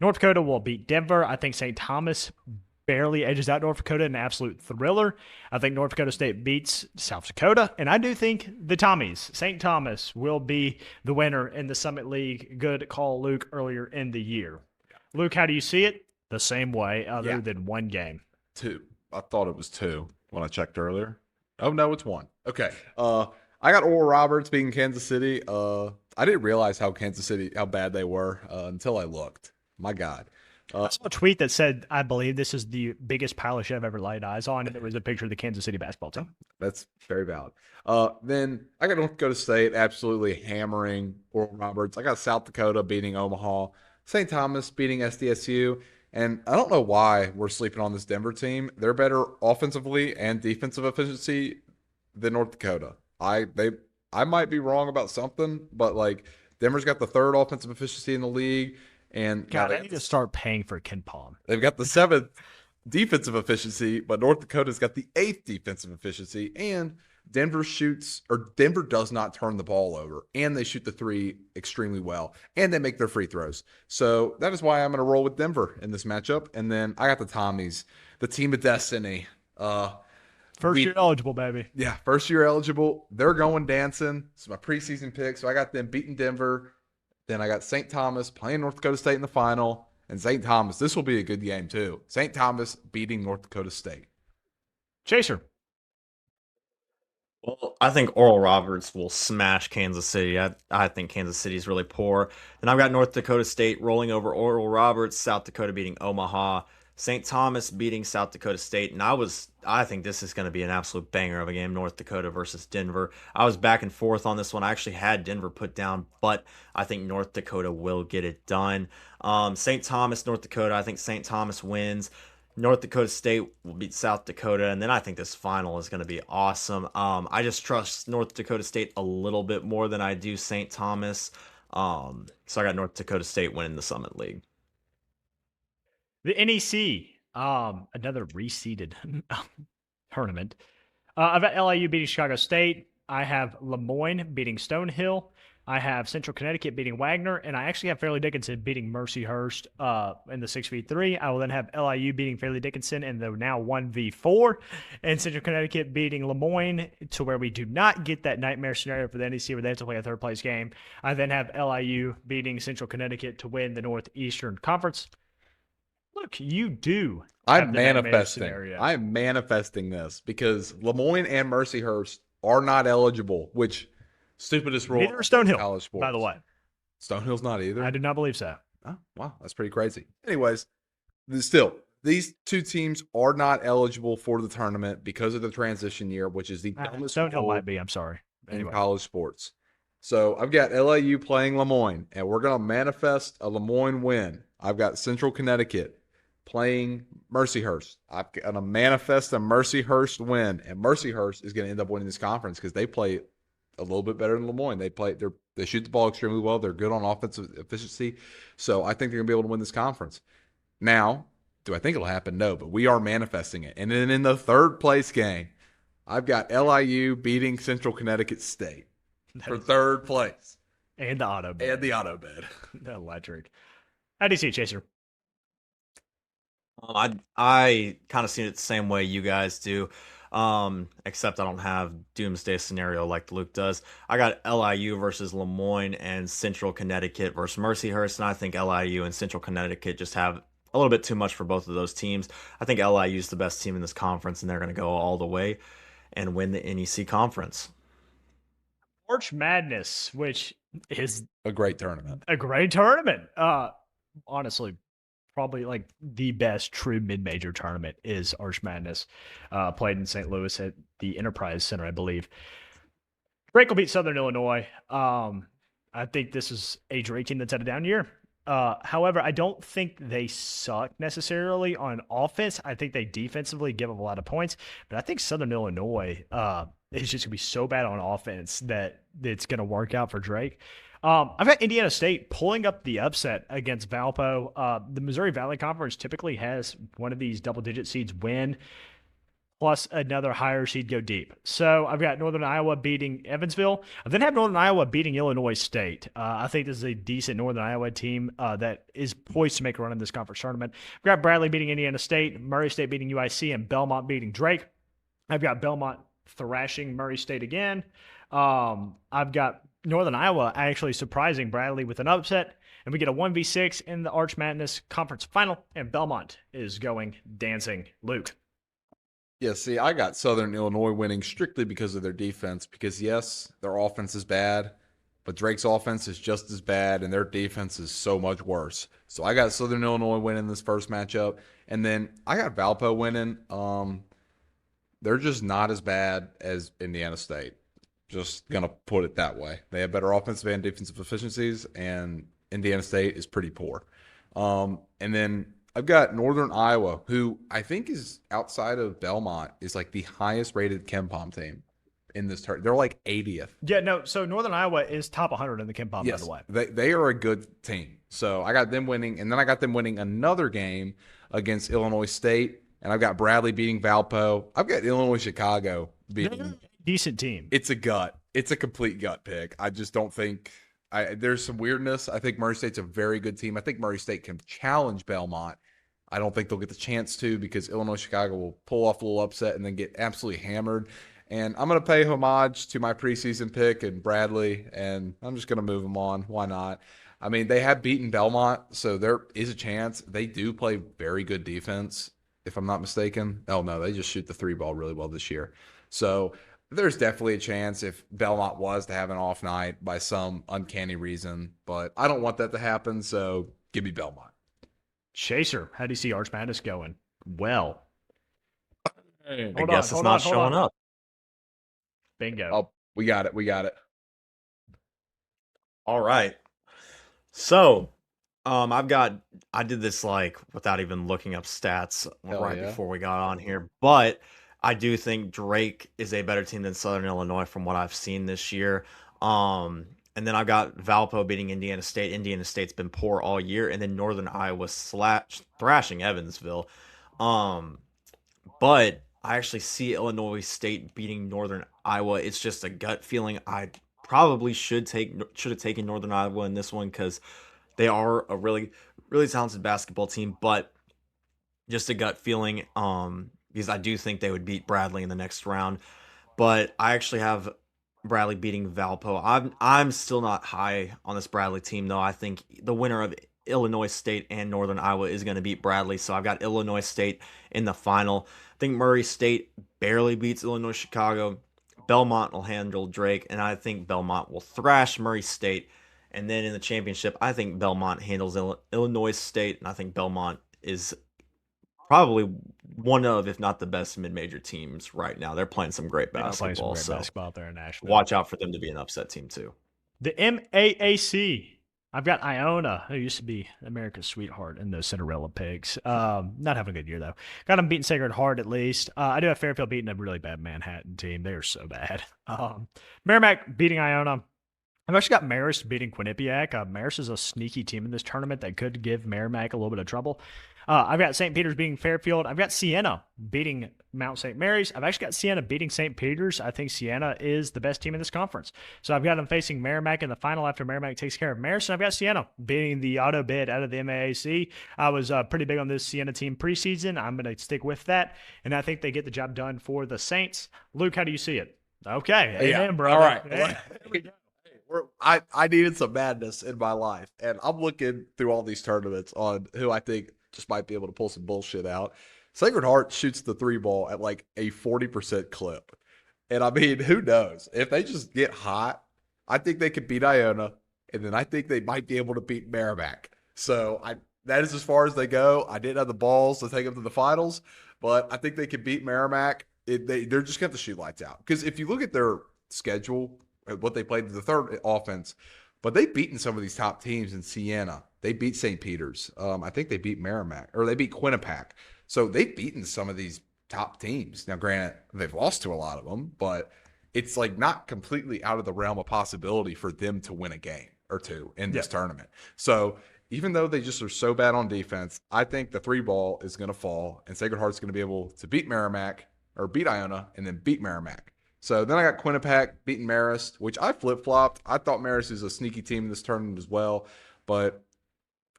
North Dakota will beat Denver. I think St. Thomas barely edges out North Dakota in an absolute thriller. I think North Dakota State beats South Dakota, and I do think the Tommies, St. Thomas, will be the winner in the Summit League. Good call, Luke, earlier in the year. Luke, how do you see it? The same way, other than one game. 2. I thought it was 2 when I checked earlier. Oh, no, it's 1. Okay. I got Oral Roberts beating Kansas City. I didn't realize how bad they were until I looked. My God. I saw a tweet that said, I believe this is the biggest pile of shit I've ever laid eyes on, and it was a picture of the Kansas City basketball team. That's very valid. Then I got North Dakota State absolutely hammering Oral Roberts. I got South Dakota beating Omaha. St. Thomas beating SDSU. And I don't know why we're sleeping on this Denver team. They're better offensively and defensive efficiency than North Dakota. I might be wrong about something, but like Denver's got the 3rd offensive efficiency in the league, and God, I need to start paying for KenPom. They've got the 7th defensive efficiency, but North Dakota's got the 8th defensive efficiency, and Denver does not turn the ball over, and they shoot the 3 extremely well, and they make their free throws. So that is why I'm going to roll with Denver in this matchup. And then I got the Tommies, the team of destiny. First year eligible, baby. Yeah, first year eligible. They're going dancing. It's my preseason pick, so I got them beating Denver. Then I got St. Thomas playing North Dakota State in the final, and St. Thomas. This will be a good game too. St. Thomas beating North Dakota State. Chaser. Well, I think Oral Roberts will smash Kansas City. I think Kansas City is really poor. Then I've got North Dakota State rolling over Oral Roberts, South Dakota beating Omaha, St. Thomas beating South Dakota State, and I think this is going to be an absolute banger of a game, North Dakota versus Denver. I was back and forth on this one. I actually had Denver put down, but I think North Dakota will get it done. St. Thomas, North Dakota, I think St. Thomas wins. North Dakota State will beat South Dakota, and then I think this final is going to be awesome. I just trust North Dakota State a little bit more than I do St. Thomas. So I got North Dakota State winning the Summit League. The NEC, another reseeded tournament. I've got LIU beating Chicago State. I have Lemoyne beating Stonehill. I have Central Connecticut beating Wagner, and I actually have Fairleigh Dickinson beating Mercyhurst in the 6v3. I will then have LIU beating Fairleigh Dickinson in the now 1v4, and Central Connecticut beating Lemoyne to where we do not get that nightmare scenario for the NEC where they have to play a third-place game. I then have LIU beating Central Connecticut to win the Northeastern Conference. Look, you do. I'm manifesting this because Lemoyne and Mercyhurst are not eligible, which – stupidest rule. Neither is Stonehill, college sports. by the way. Stonehill's not either. I do not believe so. Oh, wow, that's pretty crazy. Anyways, still, these 2 teams are not eligible for the tournament because of the transition year, which is the dumbest Stonehill might be. I'm sorry. In college sports. So I've got LIU playing Lemoyne, and we're going to manifest a Lemoyne win. I've got Central Connecticut playing Mercyhurst. I'm going to manifest a Mercyhurst win, and Mercyhurst is going to end up winning this conference because they play a little bit better than Lemoyne. They shoot the ball extremely well. They're good on offensive efficiency. So I think they're going to be able to win this conference. Now, do I think it'll happen? No, but we are manifesting it. And then in the 3rd place game, I've got LIU beating Central Connecticut State for 3rd place. And the auto bed. and the auto bed. Electric. How do you see it, Chaser? I kind of see it the same way you guys do, except I don't have doomsday scenario like Luke does. I got LIU versus Lemoyne and Central Connecticut versus Mercyhurst, and I think LIU and Central Connecticut just have a little bit too much for both of those teams. I think LIU is the best team in this conference, and they're going to go all the way and win the NEC conference. March Madness, which is A great tournament. a great tournament. Honestly, probably like the best true mid-major tournament is Arch Madness, played in St. Louis at the Enterprise Center, I believe. Drake will beat Southern Illinois. I think this is a Drake team that's had a down year. However, I don't think they suck necessarily on offense. I think they defensively give up a lot of points, but I think Southern Illinois is just gonna be so bad on offense that it's gonna work out for Drake. I've got Indiana State pulling up the upset against Valpo. The Missouri Valley Conference typically has one of these double-digit seeds win, plus another higher seed go deep. So I've got Northern Iowa beating Evansville. I then have Northern Iowa beating Illinois State. I think this is a decent Northern Iowa team that is poised to make a run in this conference tournament. I've got Bradley beating Indiana State, Murray State beating UIC, and Belmont beating Drake. I've got Belmont thrashing Murray State again. I've got Northern Iowa actually surprising Bradley with an upset, and we get a 1v6 in the Arch Madness Conference Final, and Belmont is going dancing. Luke. Yeah, see, I got Southern Illinois winning strictly because of their defense. Because, yes, their offense is bad, but Drake's offense is just as bad, and their defense is so much worse. So I got Southern Illinois winning this first matchup. And then I got Valpo winning. They're just not as bad as Indiana State. Just going to put it that way. They have better offensive and defensive efficiencies, and Indiana State is pretty poor. And then I've got Northern Iowa, who I think is outside of Belmont, is like the highest rated KenPom team in this tournament. They're like 80th. Yeah, no, so Northern Iowa is top 100 in the KenPom, Yes, by the way. they are a good team. So I got them winning, and then I got them winning another game against Illinois State, and I've got Bradley beating Valpo. I've got Illinois Chicago beating. Decent team. It's a gut. It's a complete gut pick. I just don't think there's some weirdness. I think Murray State's a very good team. I think Murray State can challenge Belmont. I don't think they'll get the chance to because Illinois Chicago will pull off a little upset and then get absolutely hammered. And I'm going to pay homage to my preseason pick and Bradley, and I'm just going to move them on. Why not? I mean, they have beaten Belmont, so there is a chance. They do play very good defense, if I'm not mistaken. Oh, no, they just shoot the three ball really well this year. So there's definitely a chance if Belmont was to have an off night by some uncanny reason, but I don't want that to happen, so give me Belmont. Chaser, how do you see Arch Madness going? Well, I guess it's not showing up. Bingo. Oh, we got it. We got it. All right. So, I did this like without even looking up stats before we got on here, but I do think Drake is a better team than Southern Illinois from what I've seen this year. And then I've got Valpo beating Indiana State. Indiana State's been poor all year, and then Northern Iowa thrashing Evansville. But I actually see Illinois State beating Northern Iowa. It's just a gut feeling. I probably should have taken Northern Iowa in this one because they are a really, really talented basketball team. But just a gut feeling, because I do think they would beat Bradley in the next round. But I actually have Bradley beating Valpo. I'm still not high on this Bradley team, though. I think the winner of Illinois State and Northern Iowa is going to beat Bradley, so I've got Illinois State in the final. I think Murray State barely beats Illinois Chicago. Belmont will handle Drake, and I think Belmont will thrash Murray State. And then in the championship, I think Belmont handles Illinois State, and I think Belmont is probably one of, if not the best mid-major teams right now. They're playing some great basketball. Basketball out there in Nashville. Watch out for them to be an upset team too. The MAAC. I've got Iona, who used to be America's sweetheart in those Cinderella Pigs. Not having a good year, though. Got them beating Sacred Heart, at least. I do have Fairfield beating a really bad Manhattan team. They are so bad. Merrimack beating Iona. I've actually got Marist beating Quinnipiac. Marist is a sneaky team in this tournament that could give Merrimack a little bit of trouble. I've got St. Peter's beating Fairfield. I've got Siena beating Mount St. Mary's. I've actually got Siena beating St. Peter's. I think Siena is the best team in this conference. So I've got them facing Merrimack in the final after Merrimack takes care of Marist. And I've got Siena beating the auto bid out of the MAAC. I was pretty big on this Siena team preseason. I'm going to stick with that. And I think they get the job done for the Saints. Luke, how do you see it? Okay. Amen, brother. All right. Hey. I needed some madness in my life, and I'm looking through all these tournaments on who I think just might be able to pull some bullshit out. Sacred Heart shoots the three ball at like a 40% clip. And I mean, who knows? If they just get hot, I think they could beat Iona, and then I think they might be able to beat Merrimack. So that is as far as they go. I didn't have the balls to take them to the finals, but I think they could beat Merrimack. They're just going to shoot lights out. Because if you look at their schedule, what they played, the third offense, but they've beaten some of these top teams in Siena. They beat St. Peter's. I think they beat Merrimack, or they beat Quinnipiac. So they've beaten some of these top teams. Now, granted, they've lost to a lot of them, but it's like not completely out of the realm of possibility for them to win a game or two in this tournament. So even though they just are so bad on defense, I think the three ball is going to fall, and Sacred Heart's going to be able to beat Merrimack, or beat Iona, and then beat Merrimack. So then I got Quinnipiac beating Marist, which I flip-flopped. I thought Marist is a sneaky team in this tournament as well, but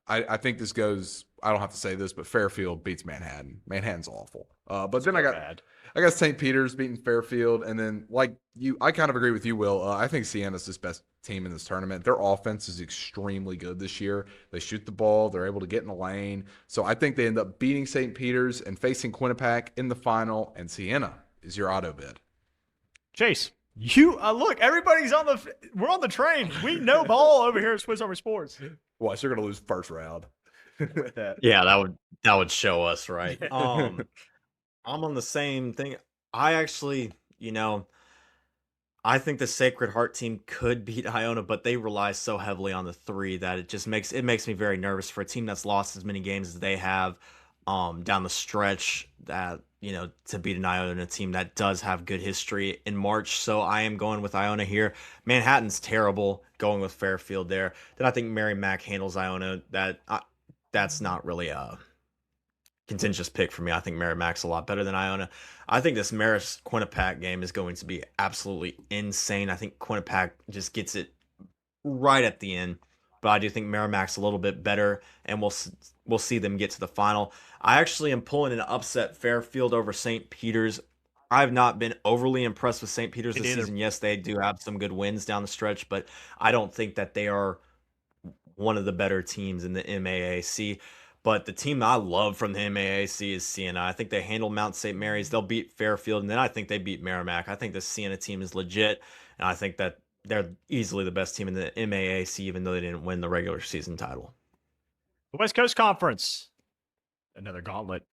I think this goes, I don't have to say this, but Fairfield beats Manhattan. Manhattan's awful. But then I got St. Peter's beating Fairfield, and then like you, I kind of agree with you, Will. I think Siena's the best team in this tournament. Their offense is extremely good this year. They shoot the ball. They're able to get in the lane. So I think they end up beating St. Peter's and facing Quinnipiac in the final, and Siena is your auto bid. Chase, you look, we're on the train. We know ball over here at Swiss Army Sports. Well, so you're gonna lose first round. Yeah, that would show us, right? I'm on the same thing. I actually, I think the Sacred Heart team could beat Iona, but they rely so heavily on the three that it makes me very nervous for a team that's lost as many games as they have down the stretch, that to beat an Iona team that does have good history in March. So I am going with Iona here. Manhattan's terrible, going with Fairfield there. Then I think Merrimack handles Iona. That's not really a contentious pick for me. I think Merrimack's a lot better than Iona. I think this Marist Quinnipiac game is going to be absolutely insane. I think Quinnipiac just gets it right at the end, but I do think Merrimack's a little bit better, and we'll see them get to the final. I actually am pulling an upset Fairfield over St. Peter's. I've not been overly impressed with St. Peter's this season. Yes, they do have some good wins down the stretch, but I don't think that they are one of the better teams in the MAAC. But the team I love from the MAAC is Siena. I think they handle Mount St. Mary's. They'll beat Fairfield, and then I think they beat Merrimack. I think the Siena team is legit, and I think that they're easily the best team in the MAAC, even though they didn't win the regular season title. The West Coast Conference, another gauntlet.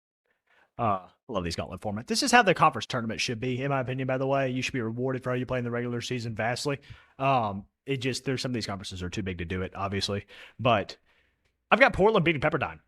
Love these gauntlet formats. This is how the conference tournament should be, in my opinion, by the way. You should be rewarded for how you play in the regular season vastly. There's some of these conferences are too big to do it, obviously. But I've got Portland beating Pepperdine.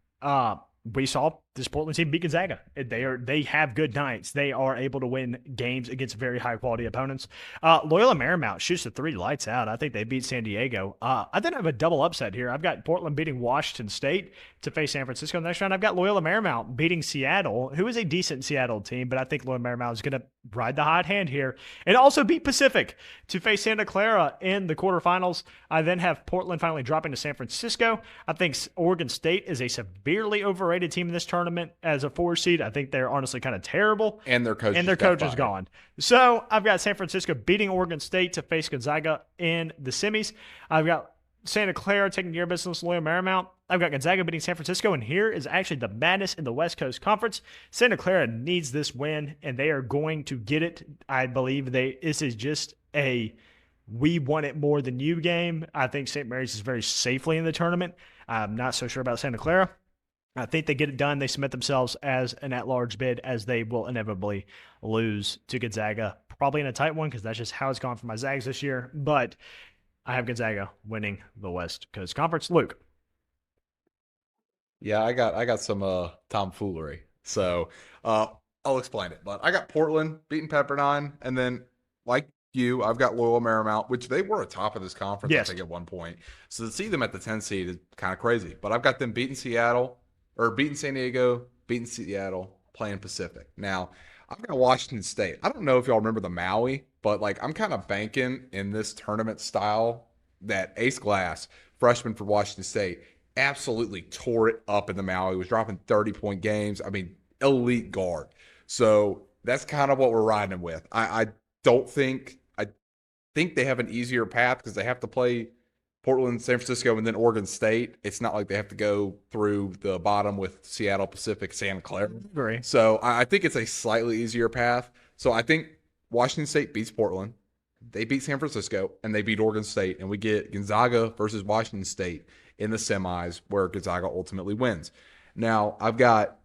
We saw this Portland team beat Gonzaga. They have good nights. They are able to win games against very high quality opponents. Loyola Marymount shoots the three lights out. I think they beat San Diego. I then have a double upset here. I've got Portland beating Washington State to face San Francisco in the next round. I've got Loyola Marymount beating Seattle, who is a decent Seattle team, but I think Loyola Marymount is going to ride the hot hand here, and also beat Pacific to face Santa Clara in the quarterfinals. I then have Portland finally dropping to San Francisco. I think Oregon State is a severely overrated team in this tournament as a 4 seed. I think they're honestly kind of terrible. And their coach is gone. So I've got San Francisco beating Oregon State to face Gonzaga in the semis. I've got Santa Clara taking care of business, Loyola Marymount. I've got Gonzaga beating San Francisco, and here is actually the madness in the West Coast Conference. Santa Clara needs this win, and they are going to get it. I believe this is just a we want it more than you game. I think St. Mary's is very safely in the tournament. I'm not so sure about Santa Clara. I think they get it done. They submit themselves as an at-large bid, as they will inevitably lose to Gonzaga. Probably in a tight one, because that's just how it's gone for my Zags this year. But I have Gonzaga winning the West Coast Conference. Luke. Yeah, I got some tomfoolery. So I'll explain it. But I got Portland beating Pepperdine, and then like you. I've got Loyola Marymount, which they were atop of this conference, Yes. I think, at one point. So to see them at the 10 seed is kind of crazy. But I've got them beating beating San Diego, beating Seattle, playing Pacific. Now, I've got Washington State. I don't know if y'all remember the Maui, but like I'm kind of banking in this tournament style that Ace Glass, freshman for Washington State, absolutely tore it up in the Maui. Was dropping 30-point games. I mean, elite guard. So that's kind of what we're riding with. I think they have an easier path because they have to play Portland, San Francisco, and then Oregon State. It's not like they have to go through the bottom with Seattle, Pacific, Santa Clara. Agree. So I think it's a slightly easier path. So I think Washington State beats Portland. They beat San Francisco, and they beat Oregon State. And we get Gonzaga versus Washington State in the semis where Gonzaga ultimately wins. Now, I've got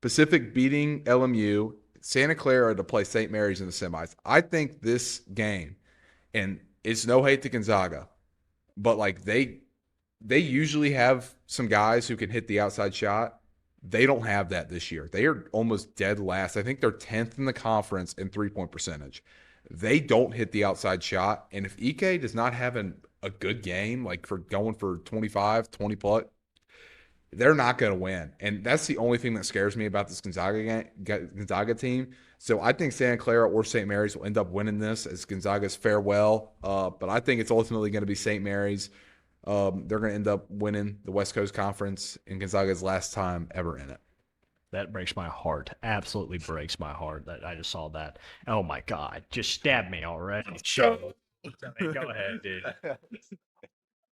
Pacific beating LMU, Santa Clara to play St. Mary's in the semis. I think this game, and it's no hate to Gonzaga, but like they usually have some guys who can hit the outside shot. They don't have that this year. They are almost dead last. I think they're 10th in the conference in 3-point percentage. They don't hit the outside shot. And if Ike does not have a good game, like for going for 25, 20 plus, they're not going to win. And that's the only thing that scares me about this Gonzaga team. So I think Santa Clara or St. Mary's will end up winning this as Gonzaga's farewell. But I think it's ultimately going to be St. Mary's. They're going to end up winning the West Coast Conference in Gonzaga's last time ever in it. That breaks my heart. Absolutely breaks my heart that I just saw that. Oh my God. Just stab me already. Go ahead, dude.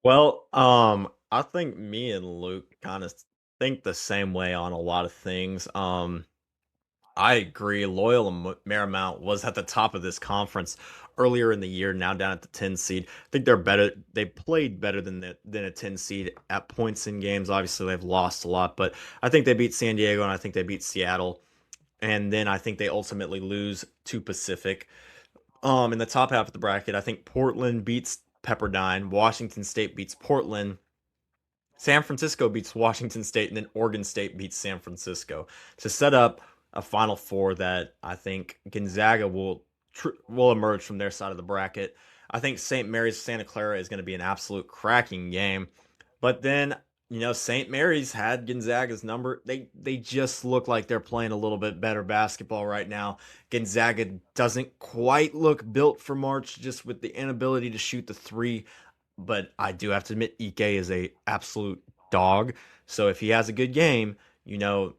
Well, I think me and Luke kind of think the same way on a lot of things. I agree. Loyola Marymount was at the top of this conference earlier in the year, now down at the 10 seed. I think they're better. They played better than a 10 seed at points in games. Obviously, they've lost a lot, but I think they beat San Diego and I think they beat Seattle. And then I think they ultimately lose to Pacific. In the top half of the bracket, I think Portland beats Pepperdine, Washington State beats Portland, San Francisco beats Washington State, and then Oregon State beats San Francisco to set up a Final Four that I think Gonzaga will emerge from their side of the bracket. I think St. Mary's Santa Clara is going to be an absolute cracking game, but then St. Mary's had Gonzaga's number. They just look like they're playing a little bit better basketball right now. Gonzaga doesn't quite look built for March, just with the inability to shoot the three. But I do have to admit, Ike is a absolute dog. So if he has a good game, I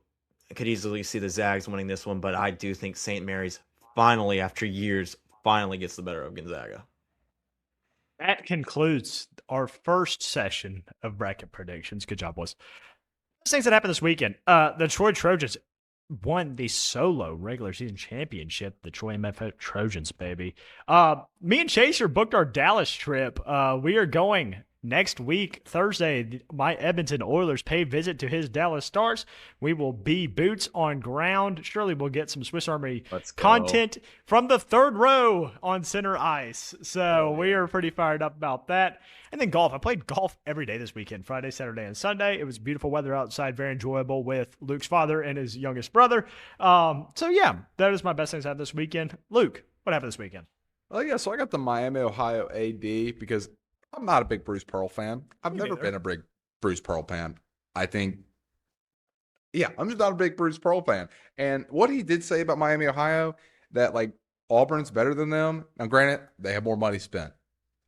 could easily see the Zags winning this one. But I do think St. Mary's finally, after years, gets the better of Gonzaga. That concludes our first session of bracket predictions. Good job, boys. Those things that happened this weekend. The Troy Trojans won the solo regular season championship. The Troy MFO Trojans, baby. Me and Chaser booked our Dallas trip. We are going next week, Thursday. My Edmonton Oilers pay visit to his Dallas Stars. We will be boots on ground. Surely we'll get some Swiss Army content from the third row on center ice. So we are pretty fired up about that. And then golf. I played golf every day this weekend, Friday, Saturday, and Sunday. It was beautiful weather outside, very enjoyable with Luke's father and his youngest brother. So yeah, that is my best things I had this weekend. Luke, what happened this weekend? Oh yeah, so I got the Miami, Ohio AD because I'm not a big Bruce Pearl fan. I've never been a big Bruce Pearl fan. I think, yeah, I'm just not a big Bruce Pearl fan. And what he did say about Miami, Ohio, that like Auburn's better than them. Now, granted, they have more money spent.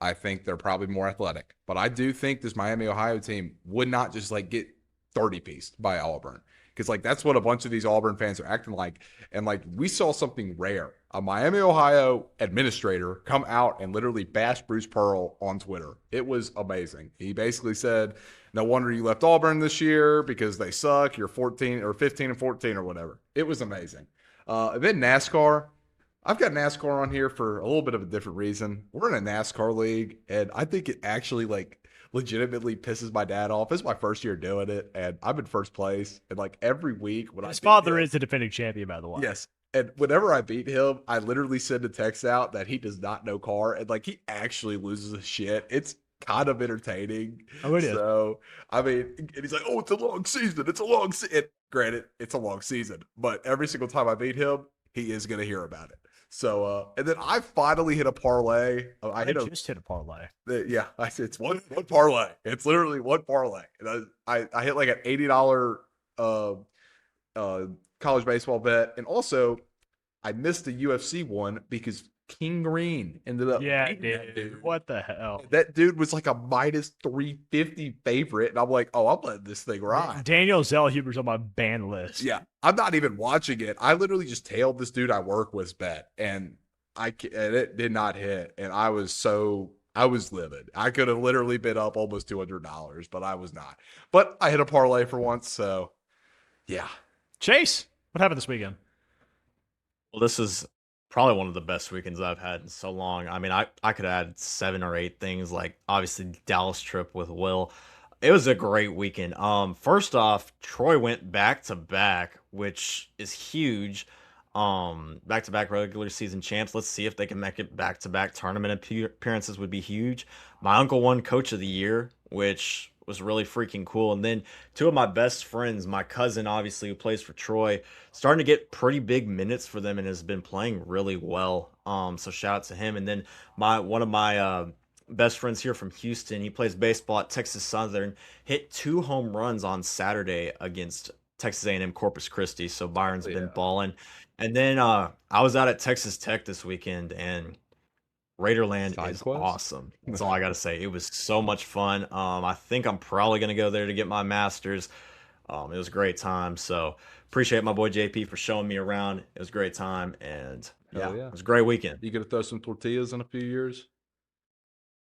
I think they're probably more athletic. But I do think this Miami, Ohio team would not just like get 30-pieced by Auburn. Because like that's what a bunch of these Auburn fans are acting like. And like we saw something rare. A Miami, Ohio administrator come out and literally bash Bruce Pearl on Twitter. It was amazing. He basically said, no wonder you left Auburn this year because they suck. You're 14 or 15 and 14 or whatever. It was amazing. Then NASCAR. I've got NASCAR on here for a little bit of a different reason. We're in a NASCAR league, and I think it actually like legitimately pisses my dad off. It's my first year doing it, and I'm in first place. And like every week when his father is the defending champion, by the way. Yes. And whenever I beat him, I literally send a text out that he does not know car, and like he actually loses his shit. It's kind of entertaining. Oh, it is. So, I mean, and he's like, "Oh, it's a long season. It's a long season." Granted, it's a long season, but every single time I beat him, he is going to hear about it. So, and then I finally hit a parlay. I hit a just hit a parlay. yeah. It's one parlay. It's literally one parlay. And I hit like an $80 college baseball bet, and also I missed the UFC one because King Green ended up beating that dude. What the hell? That dude was like a minus 350 favorite, and I'm like, oh, I'm letting this thing ride. Daniel Zellhuber's on my ban list. Yeah, I'm not even watching it. I literally just tailed this dude I work with bet, and it did not hit, and I was livid. I could have literally bid up almost $200, but I was not. But I hit a parlay for once, so yeah. Chase, what happened this weekend? Well, this is probably one of the best weekends I've had in so long. I mean, I could add 7 or 8 things, like obviously Dallas trip with Will. It was a great weekend. First off, Troy went back to back, which is huge. Back to back regular season champs. Let's see if they can make it back to back tournament appearances would be huge. My uncle won Coach of the Year, which was really freaking cool. And then 2 of my best friends, my cousin, obviously, who plays for Troy, starting to get pretty big minutes for them and has been playing really well. So shout out to him. And then one of my best friends here from Houston, he plays baseball at Texas Southern, hit 2 home runs on Saturday against Texas A&M Corpus Christi. So Byron's been balling. And then I was out at Texas Tech this weekend, and Raiderland is awesome. That's all I got to say. It was so much fun. I think I'm probably going to go there to get my master's. It was a great time. So appreciate my boy JP for showing me around. It was a great time. And yeah, it was a great weekend. You going to throw some tortillas in a few years?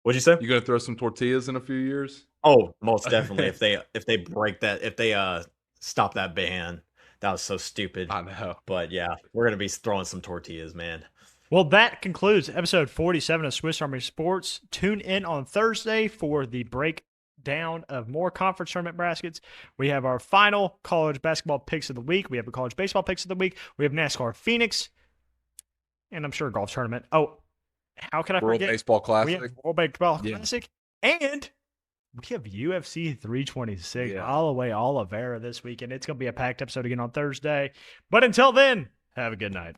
What'd you say? You going to throw some tortillas in a few years? Oh, most definitely. if they break that, if they stop that ban, that was so stupid. I know. But yeah, we're going to be throwing some tortillas, man. Well, that concludes episode 47 of Swiss Army Sports. Tune in on Thursday for the breakdown of more conference tournament brackets. We have our final college basketball picks of the week. We have the college baseball picks of the week. We have NASCAR Phoenix, and I'm sure golf tournament. Oh, how can I World forget? Baseball Classic. We have World Baseball Classic, and we have UFC 326 Holloway Oliveira this weekend. It's going to be a packed episode again on Thursday. But until then, have a good night.